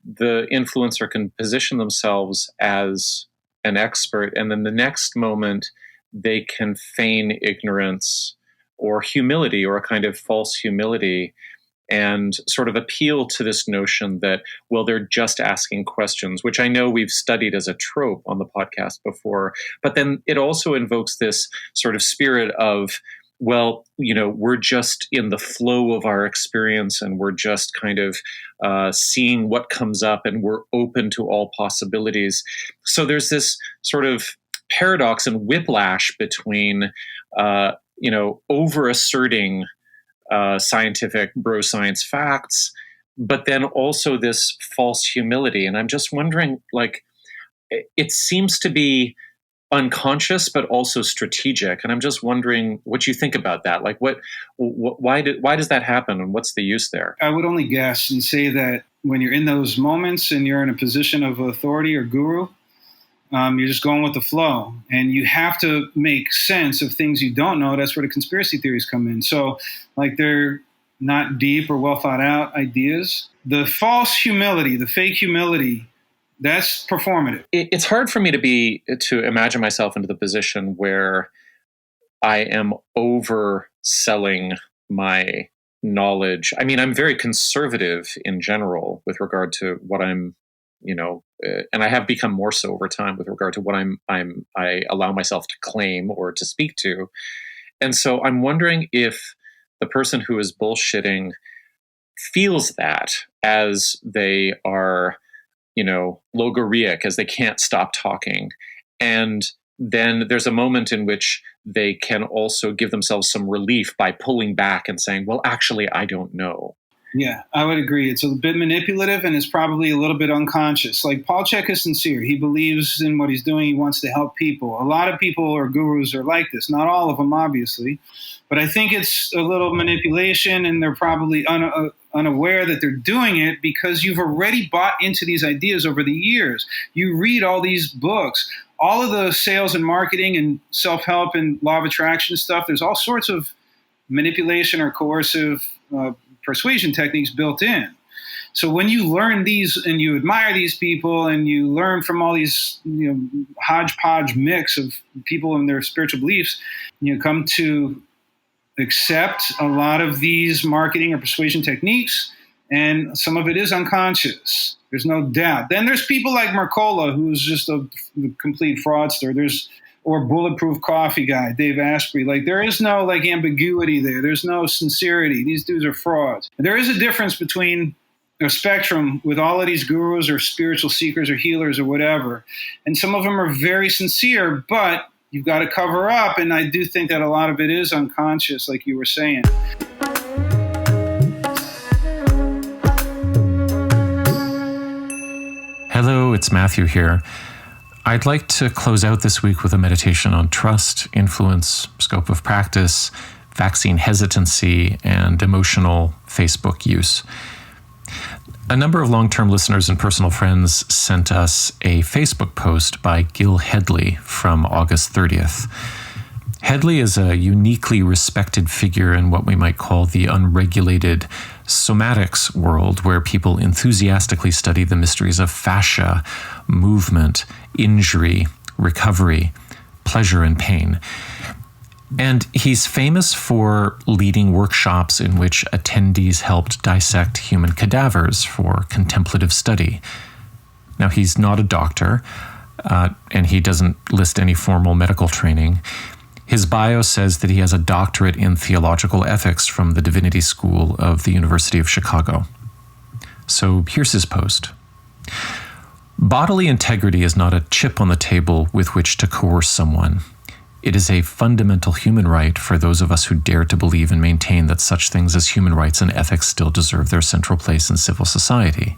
the influencer can position themselves as an expert, and then the next moment, they can feign ignorance or humility, or a kind of false humility, and sort of appeal to this notion that, well, they're just asking questions, which I know we've studied as a trope on the podcast before. But then it also invokes this sort of spirit of, well, you know, we're just in the flow of our experience, and we're just kind of seeing what comes up, and we're open to all possibilities. So there's this sort of paradox and whiplash between, over asserting scientific bro science facts, but then also this false humility. And I'm just wondering, like, it seems to be unconscious, but also strategic. And I'm just wondering what you think about that. Like, why does that happen, and what's the use there? I would only guess and say that when you're in those moments and you're in a position of authority or guru, you're just going with the flow, and you have to make sense of things you don't know. That's where the conspiracy theories come in. So, like, they're not deep or well thought out ideas. The false humility, the fake humility, that's performative. It's hard for me to imagine myself into the position where I am overselling my knowledge. I mean, I'm very conservative in general with regard to what I'm, and I have become more so over time with regard to what I allow myself to claim or to speak to. And so I'm wondering if the person who is bullshitting feels that as they are, logorrheic, as they can't stop talking. And then there's a moment in which they can also give themselves some relief by pulling back and saying, well, actually, I don't know. Yeah, I would agree. It's a bit manipulative, and it's probably a little bit unconscious. Like, Paul Chek is sincere. He believes in what he's doing. He wants to help people. A lot of people or gurus are like this. Not all of them, obviously. But I think it's a little manipulation, and they're probably unaware that they're doing it because you've already bought into these ideas over the years. You read all these books. All of the sales and marketing and self-help and law of attraction stuff, there's all sorts of manipulation or coercive persuasion techniques built in. So when you learn these and you admire these people and you learn from all these hodgepodge mix of people and their spiritual beliefs, you come to accept a lot of these marketing or persuasion techniques, and some of it is unconscious. There's no doubt. Then there's people like Mercola, who's just a complete fraudster. Or Bulletproof Coffee guy, Dave Asprey. Like, there is no ambiguity there. There's no sincerity. These dudes are frauds. There is a difference between a spectrum with all of these gurus or spiritual seekers or healers or whatever. And some of them are very sincere, but you've got to cover up. And I do think that a lot of it is unconscious, like you were saying. Hello, it's Matthew here. I'd like to close out this week with a meditation on trust, influence, scope of practice, vaccine hesitancy, and emotional Facebook use. A number of long-term listeners and personal friends sent us a Facebook post by Gil Hedley from August 30th. Hedley is a uniquely respected figure in what we might call the unregulated somatics world, where people enthusiastically study the mysteries of fascia, movement, injury, recovery, pleasure, and pain. And he's famous for leading workshops in which attendees helped dissect human cadavers for contemplative study. Now, he's not a doctor, and he doesn't list any formal medical training. His bio says that he has a doctorate in theological ethics from the Divinity School of the University of Chicago. So here's his post. Bodily integrity is not a chip on the table with which to coerce someone. It is a fundamental human right for those of us who dare to believe and maintain that such things as human rights and ethics still deserve their central place in civil society.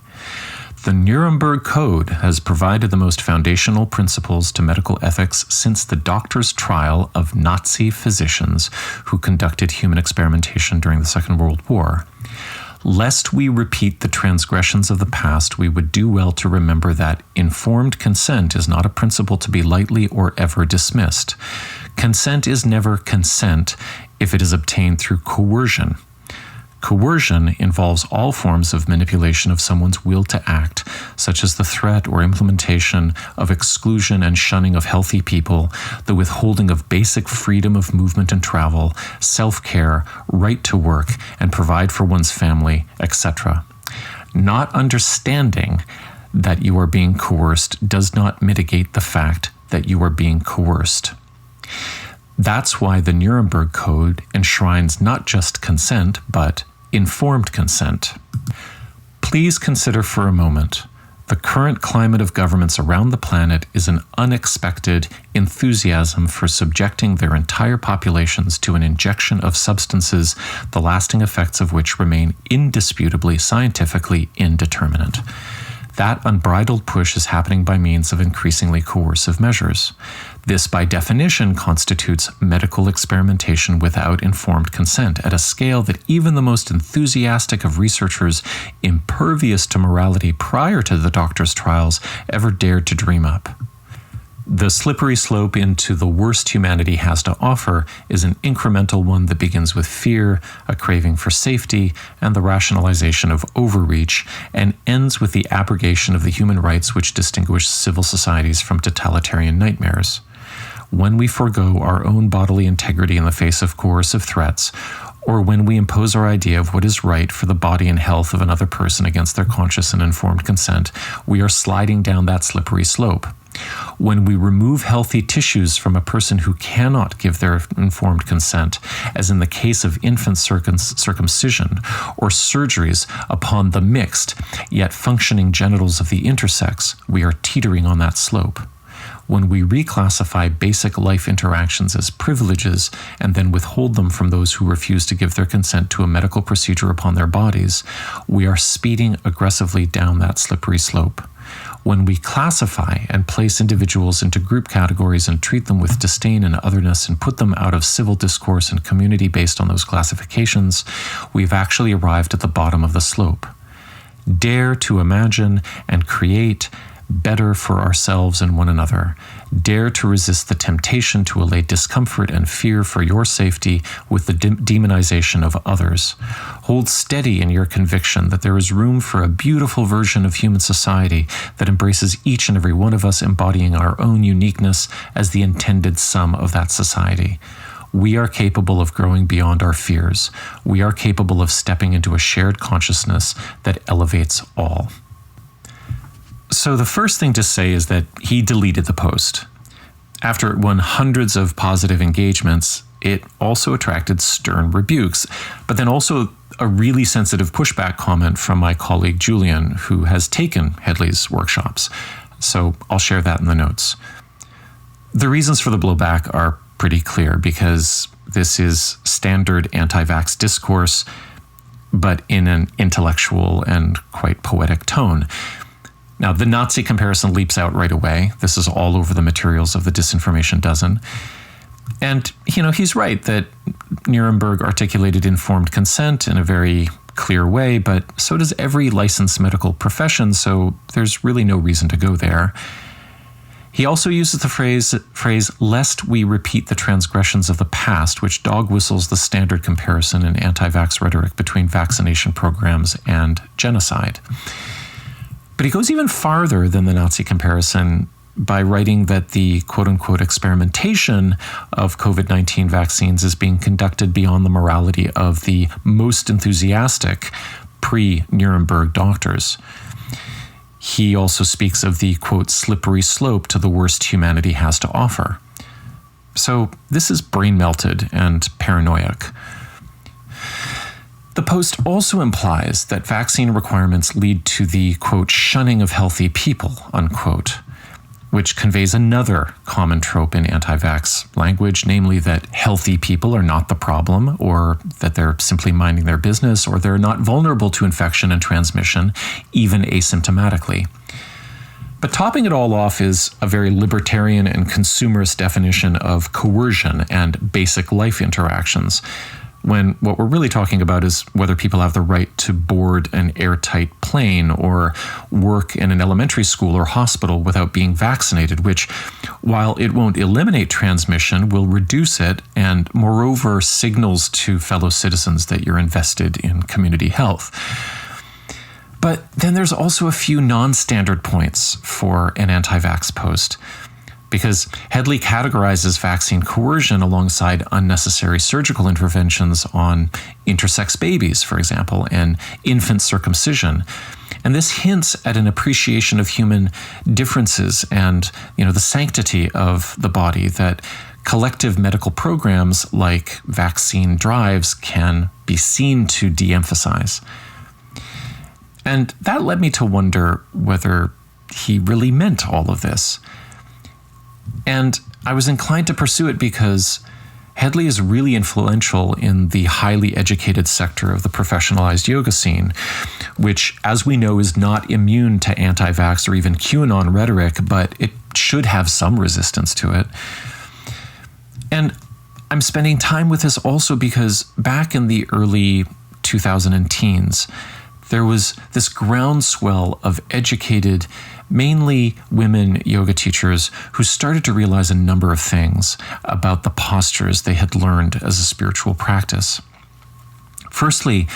The Nuremberg Code has provided the most foundational principles to medical ethics since the doctor's trial of Nazi physicians who conducted human experimentation during the Second World War. Lest we repeat the transgressions of the past, we would do well to remember that informed consent is not a principle to be lightly or ever dismissed. Consent is never consent if it is obtained through coercion. Coercion involves all forms of manipulation of someone's will to act, such as the threat or implementation of exclusion and shunning of healthy people, the withholding of basic freedom of movement and travel, self-care, right to work, and provide for one's family, etc. Not understanding that you are being coerced does not mitigate the fact that you are being coerced. That's why the Nuremberg Code enshrines not just consent, but informed consent. Please consider for a moment, the current climate of governments around the planet is an unexpected enthusiasm for subjecting their entire populations to an injection of substances, the lasting effects of which remain indisputably scientifically indeterminate. That unbridled push is happening by means of increasingly coercive measures. This, by definition, constitutes medical experimentation without informed consent at a scale that even the most enthusiastic of researchers impervious to morality prior to the doctor's trials ever dared to dream up. The slippery slope into the worst humanity has to offer is an incremental one that begins with fear, a craving for safety, and the rationalization of overreach, and ends with the abrogation of the human rights which distinguish civil societies from totalitarian nightmares. When we forego our own bodily integrity in the face of coercive threats, or when we impose our idea of what is right for the body and health of another person against their conscious and informed consent, we are sliding down that slippery slope. When we remove healthy tissues from a person who cannot give their informed consent, as in the case of infant circumcision or surgeries upon the mixed yet functioning genitals of the intersex, we are teetering on that slope. When we reclassify basic life interactions as privileges and then withhold them from those who refuse to give their consent to a medical procedure upon their bodies, we are speeding aggressively down that slippery slope. When we classify and place individuals into group categories and treat them with disdain and otherness and put them out of civil discourse and community based on those classifications, we've actually arrived at the bottom of the slope. Dare to imagine and create better for ourselves and one another. Dare to resist the temptation to allay discomfort and fear for your safety with the demonization of others. Hold steady in your conviction that there is room for a beautiful version of human society that embraces each and every one of us embodying our own uniqueness as the intended sum of that society. We are capable of growing beyond our fears. We are capable of stepping into a shared consciousness that elevates all. So the first thing to say is that he deleted the post. After it won hundreds of positive engagements, it also attracted stern rebukes, but then also a really sensitive pushback comment from my colleague Julian, who has taken Headley's workshops. So I'll share that in the notes. The reasons for the blowback are pretty clear because this is standard anti-vax discourse, but in an intellectual and quite poetic tone. Now, the Nazi comparison leaps out right away. This is all over the materials of the Disinformation Dozen. And, he's right that Nuremberg articulated informed consent in a very clear way, but so does every licensed medical profession, so there's really no reason to go there. He also uses the phrase, lest we repeat the transgressions of the past, which dog whistles the standard comparison in anti-vax rhetoric between vaccination programs and genocide. But he goes even farther than the Nazi comparison by writing that the quote-unquote experimentation of COVID-19 vaccines is being conducted beyond the morality of the most enthusiastic pre-Nuremberg doctors. He also speaks of the, quote, slippery slope to the worst humanity has to offer. So this is brain-melted and paranoid. The post also implies that vaccine requirements lead to the, quote, shunning of healthy people, unquote. which conveys another common trope in anti-vax language, namely that healthy people are not the problem, or that they're simply minding their business, or they're not vulnerable to infection and transmission, even asymptomatically. But topping it all off is a very libertarian and consumerist definition of coercion and basic life interactions, when what we're really talking about is whether people have the right to board an airtight plane or work in an elementary school or hospital without being vaccinated, which, while it won't eliminate transmission, will reduce it and, moreover, signals to fellow citizens that you're invested in community health. But then there's also a few non-standard points for an anti-vax post, because Headley categorizes vaccine coercion alongside unnecessary surgical interventions on intersex babies, for example, and infant circumcision. And this hints at an appreciation of human differences and, the sanctity of the body that collective medical programs like vaccine drives can be seen to de-emphasize. And that led me to wonder whether he really meant all of this. And I was inclined to pursue it because Headley is really influential in the highly educated sector of the professionalized yoga scene, which, as we know, is not immune to anti-vax or even QAnon rhetoric, but it should have some resistance to it. And I'm spending time with this also because back in the early 2010s, there was this groundswell of educated, mainly women yoga teachers who started to realize a number of things about the postures they had learned as a spiritual practice. Firstly,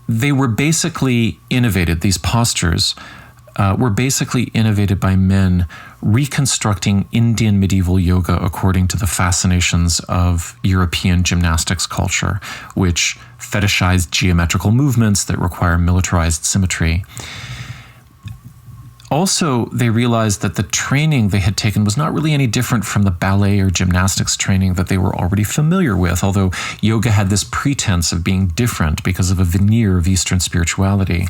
they were basically innovated, these postures were basically innovated by men reconstructing Indian medieval yoga according to the fascinations of European gymnastics culture, which fetishized geometrical movements that require militarized symmetry. Also, they realized that the training they had taken was not really any different from the ballet or gymnastics training that they were already familiar with, although yoga had this pretense of being different because of a veneer of Eastern spirituality.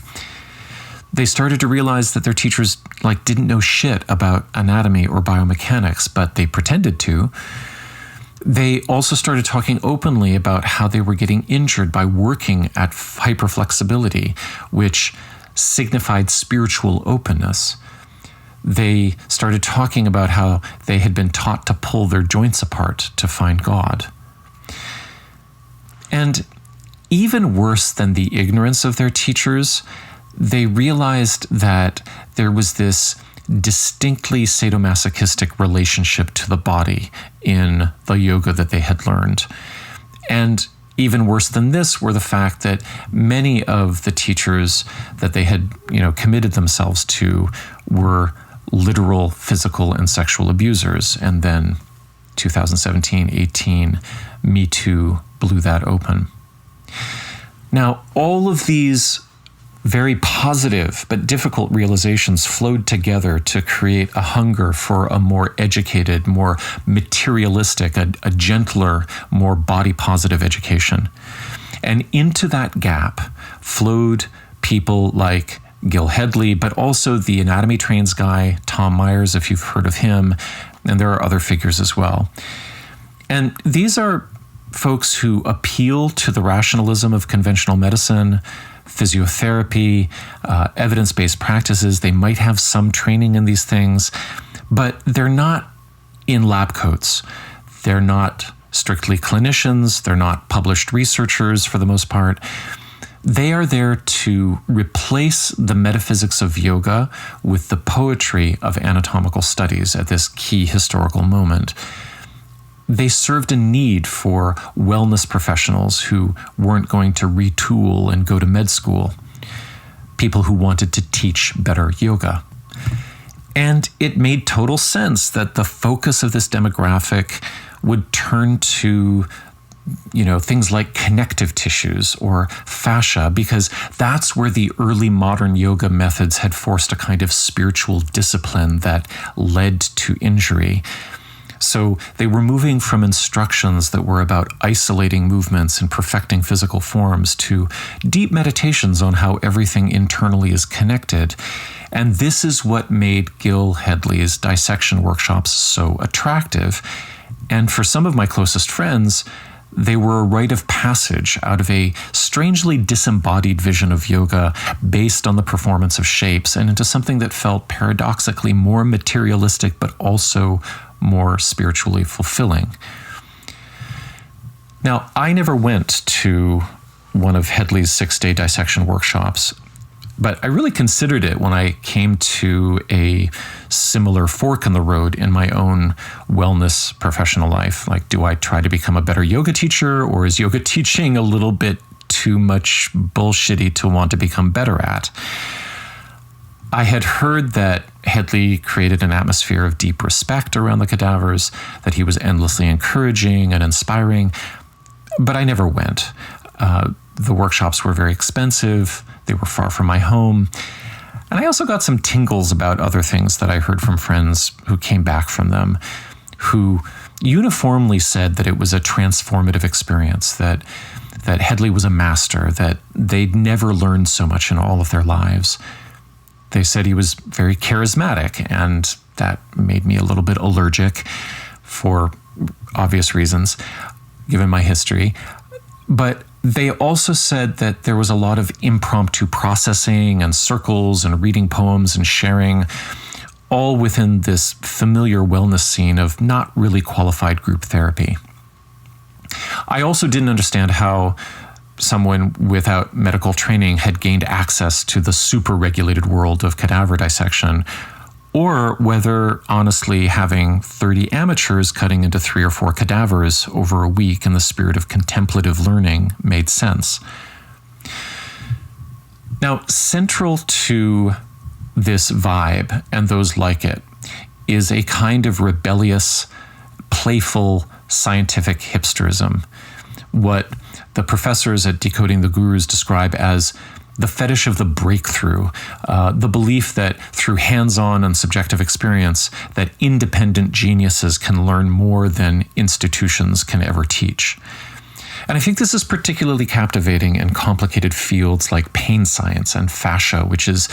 They started to realize that their teachers didn't know shit about anatomy or biomechanics, but they pretended to. They also started talking openly about how they were getting injured by working at hyperflexibility, which signified spiritual openness. They started talking about how they had been taught to pull their joints apart to find God. And even worse than the ignorance of their teachers, they realized that there was this distinctly sadomasochistic relationship to the body in the yoga that they had learned. And even worse than this were the fact that many of the teachers that they had, committed themselves to were literal physical and sexual abusers. And then 2017-18, Me Too blew that open. Now, all of these very positive but difficult realizations flowed together to create a hunger for a more educated, more materialistic, a gentler, more body-positive education. And into that gap flowed people like Gil Headley, but also the anatomy trains guy, Tom Myers, if you've heard of him, and there are other figures as well. And these are folks who appeal to the rationalism of conventional medicine, physiotherapy, evidence-based practices. They might have some training in these things, but they're not in lab coats. They're not strictly clinicians. They're not published researchers for the most part. They are there to replace the metaphysics of yoga with the poetry of anatomical studies at this key historical moment. They served a need for wellness professionals who weren't going to retool and go to med school, people who wanted to teach better yoga. And it made total sense that the focus of this demographic would turn to things like connective tissues or fascia, because that's where the early modern yoga methods had forced a kind of spiritual discipline that led to injury. So they were moving from instructions that were about isolating movements and perfecting physical forms to deep meditations on how everything internally is connected. And this is what made Gil Hedley's dissection workshops so attractive. And for some of my closest friends, they were a rite of passage out of a strangely disembodied vision of yoga based on the performance of shapes and into something that felt paradoxically more materialistic but also more spiritually fulfilling. Now, I never went to one of Hedley's 6-day dissection workshops, but I really considered it when I came to a similar fork in the road in my own wellness professional life. Like, do I try to become a better yoga teacher, or is yoga teaching a little bit too much bullshitty to want to become better at? I had heard that Hedley created an atmosphere of deep respect around the cadavers, that he was endlessly encouraging and inspiring, but I never went. The workshops were very expensive. They were far from my home. And I also got some tingles about other things that I heard from friends who came back from them, who uniformly said that it was a transformative experience, that Hedley was a master, that they'd never learned so much in all of their lives. They said he was very charismatic, and that made me a little bit allergic for obvious reasons, given my history. But they also said that there was a lot of impromptu processing and circles and reading poems and sharing, all within this familiar wellness scene of not really qualified group therapy. I also didn't understand how someone without medical training had gained access to the super-regulated world of cadaver dissection, or whether, honestly, having 30 amateurs cutting into 3 or 4 cadavers over a week in the spirit of contemplative learning made sense. Now, central to this vibe, and those like it, is a kind of rebellious, playful, scientific hipsterism, what the professors at Decoding the Gurus describe as the fetish of the breakthrough, the belief that through hands-on and subjective experience that independent geniuses can learn more than institutions can ever teach. And I think this is particularly captivating in complicated fields like pain science and fascia, which is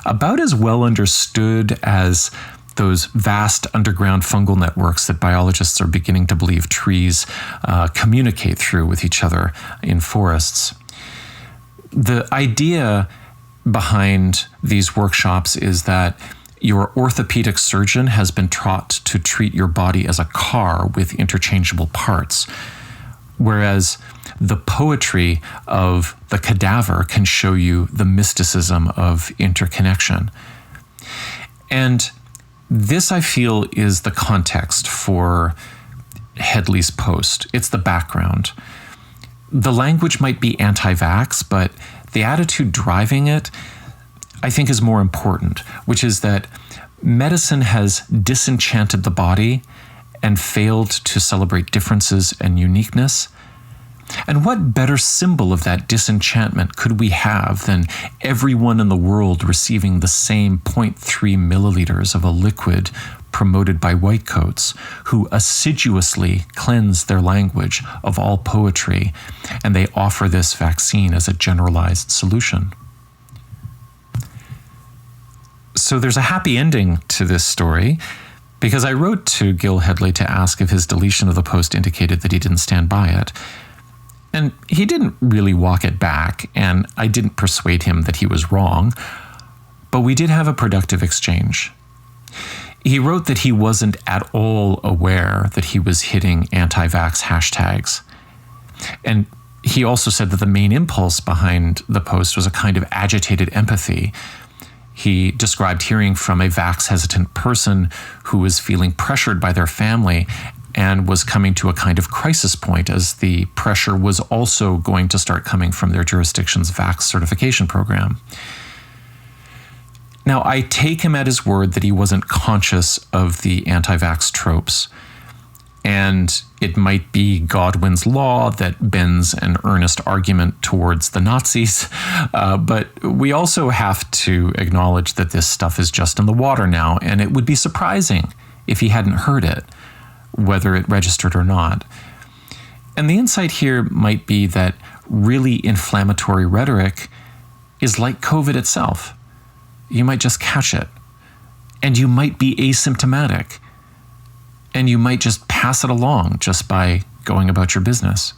about as well understood as those vast underground fungal networks that biologists are beginning to believe trees communicate through with each other in forests. The idea behind these workshops is that your orthopedic surgeon has been taught to treat your body as a car with interchangeable parts, whereas the poetry of the cadaver can show you the mysticism of interconnection. And this, I feel, is the context for Hedley's post. It's the background. The language might be anti-vax, but the attitude driving it, I think, is more important, which is that medicine has disenchanted the body and failed to celebrate differences and uniqueness. And what better symbol of that disenchantment could we have than everyone in the world receiving the same 0.3 milliliters of a liquid promoted by whitecoats who assiduously cleanse their language of all poetry, and they offer this vaccine as a generalized solution. So there's a happy ending to this story, because I wrote to Gil Hedley to ask if his deletion of the post indicated that he didn't stand by it. And he didn't really walk it back, and I didn't persuade him that he was wrong, but we did have a productive exchange. He wrote that he wasn't at all aware that he was hitting anti-vax hashtags. And he also said that the main impulse behind the post was a kind of agitated empathy. He described hearing from a vax-hesitant person who was feeling pressured by their family and was coming to a kind of crisis point as the pressure was also going to start coming from their jurisdiction's vax certification program. Now, I take him at his word that he wasn't conscious of the anti-vax tropes, and it might be Godwin's law that bends an earnest argument towards the Nazis, but we also have to acknowledge that this stuff is just in the water now, and it would be surprising if he hadn't heard it. whether it registered or not. And the insight here might be that really inflammatory rhetoric is like COVID itself. You might just catch it, and you might be asymptomatic, and you might just pass it along just by going about your business.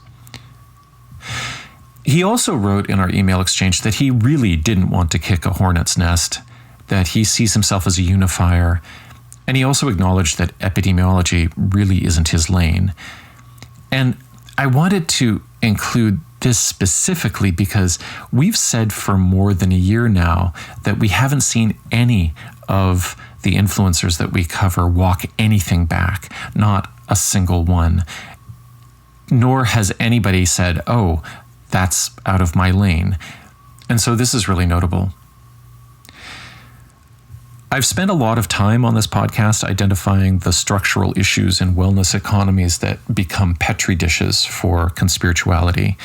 He also wrote in our email exchange that he really didn't want to kick a hornet's nest, that he sees himself as a unifier, and he also acknowledged that epidemiology really isn't his lane. And I wanted to include this specifically because we've said for more than a year now that we haven't seen any of the influencers that we cover walk anything back, not a single one. Nor has anybody said, oh, that's out of my lane. And so this is really notable. I've spent a lot of time on this podcast identifying the structural issues in wellness economies that become petri dishes for conspirituality.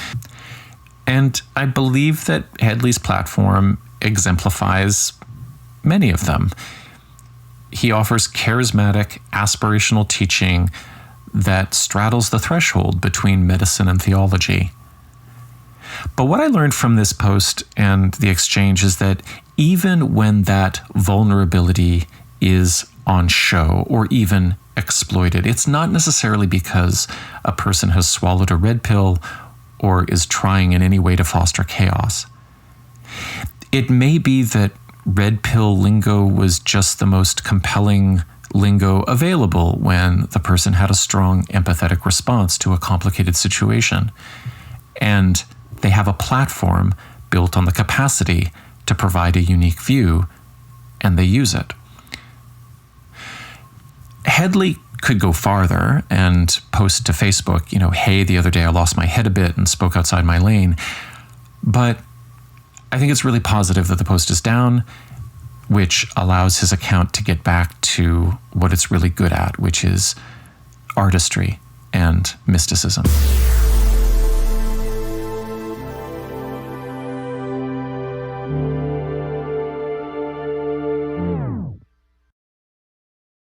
And I believe that Headley's platform exemplifies many of them. He offers charismatic, aspirational teaching that straddles the threshold between medicine and theology. But what I learned from this post and the exchange is that even when that vulnerability is on show or even exploited, it's not necessarily because a person has swallowed a red pill or is trying in any way to foster chaos. It may be that red pill lingo was just the most compelling lingo available when the person had a strong empathetic response to a complicated situation. And they have a platform built on the capacity to provide a unique view, and they use it. Headley could go farther and post to Facebook, hey, the other day I lost my head a bit and spoke outside my lane. But I think it's really positive that the post is down, which allows his account to get back to what it's really good at, which is artistry and mysticism.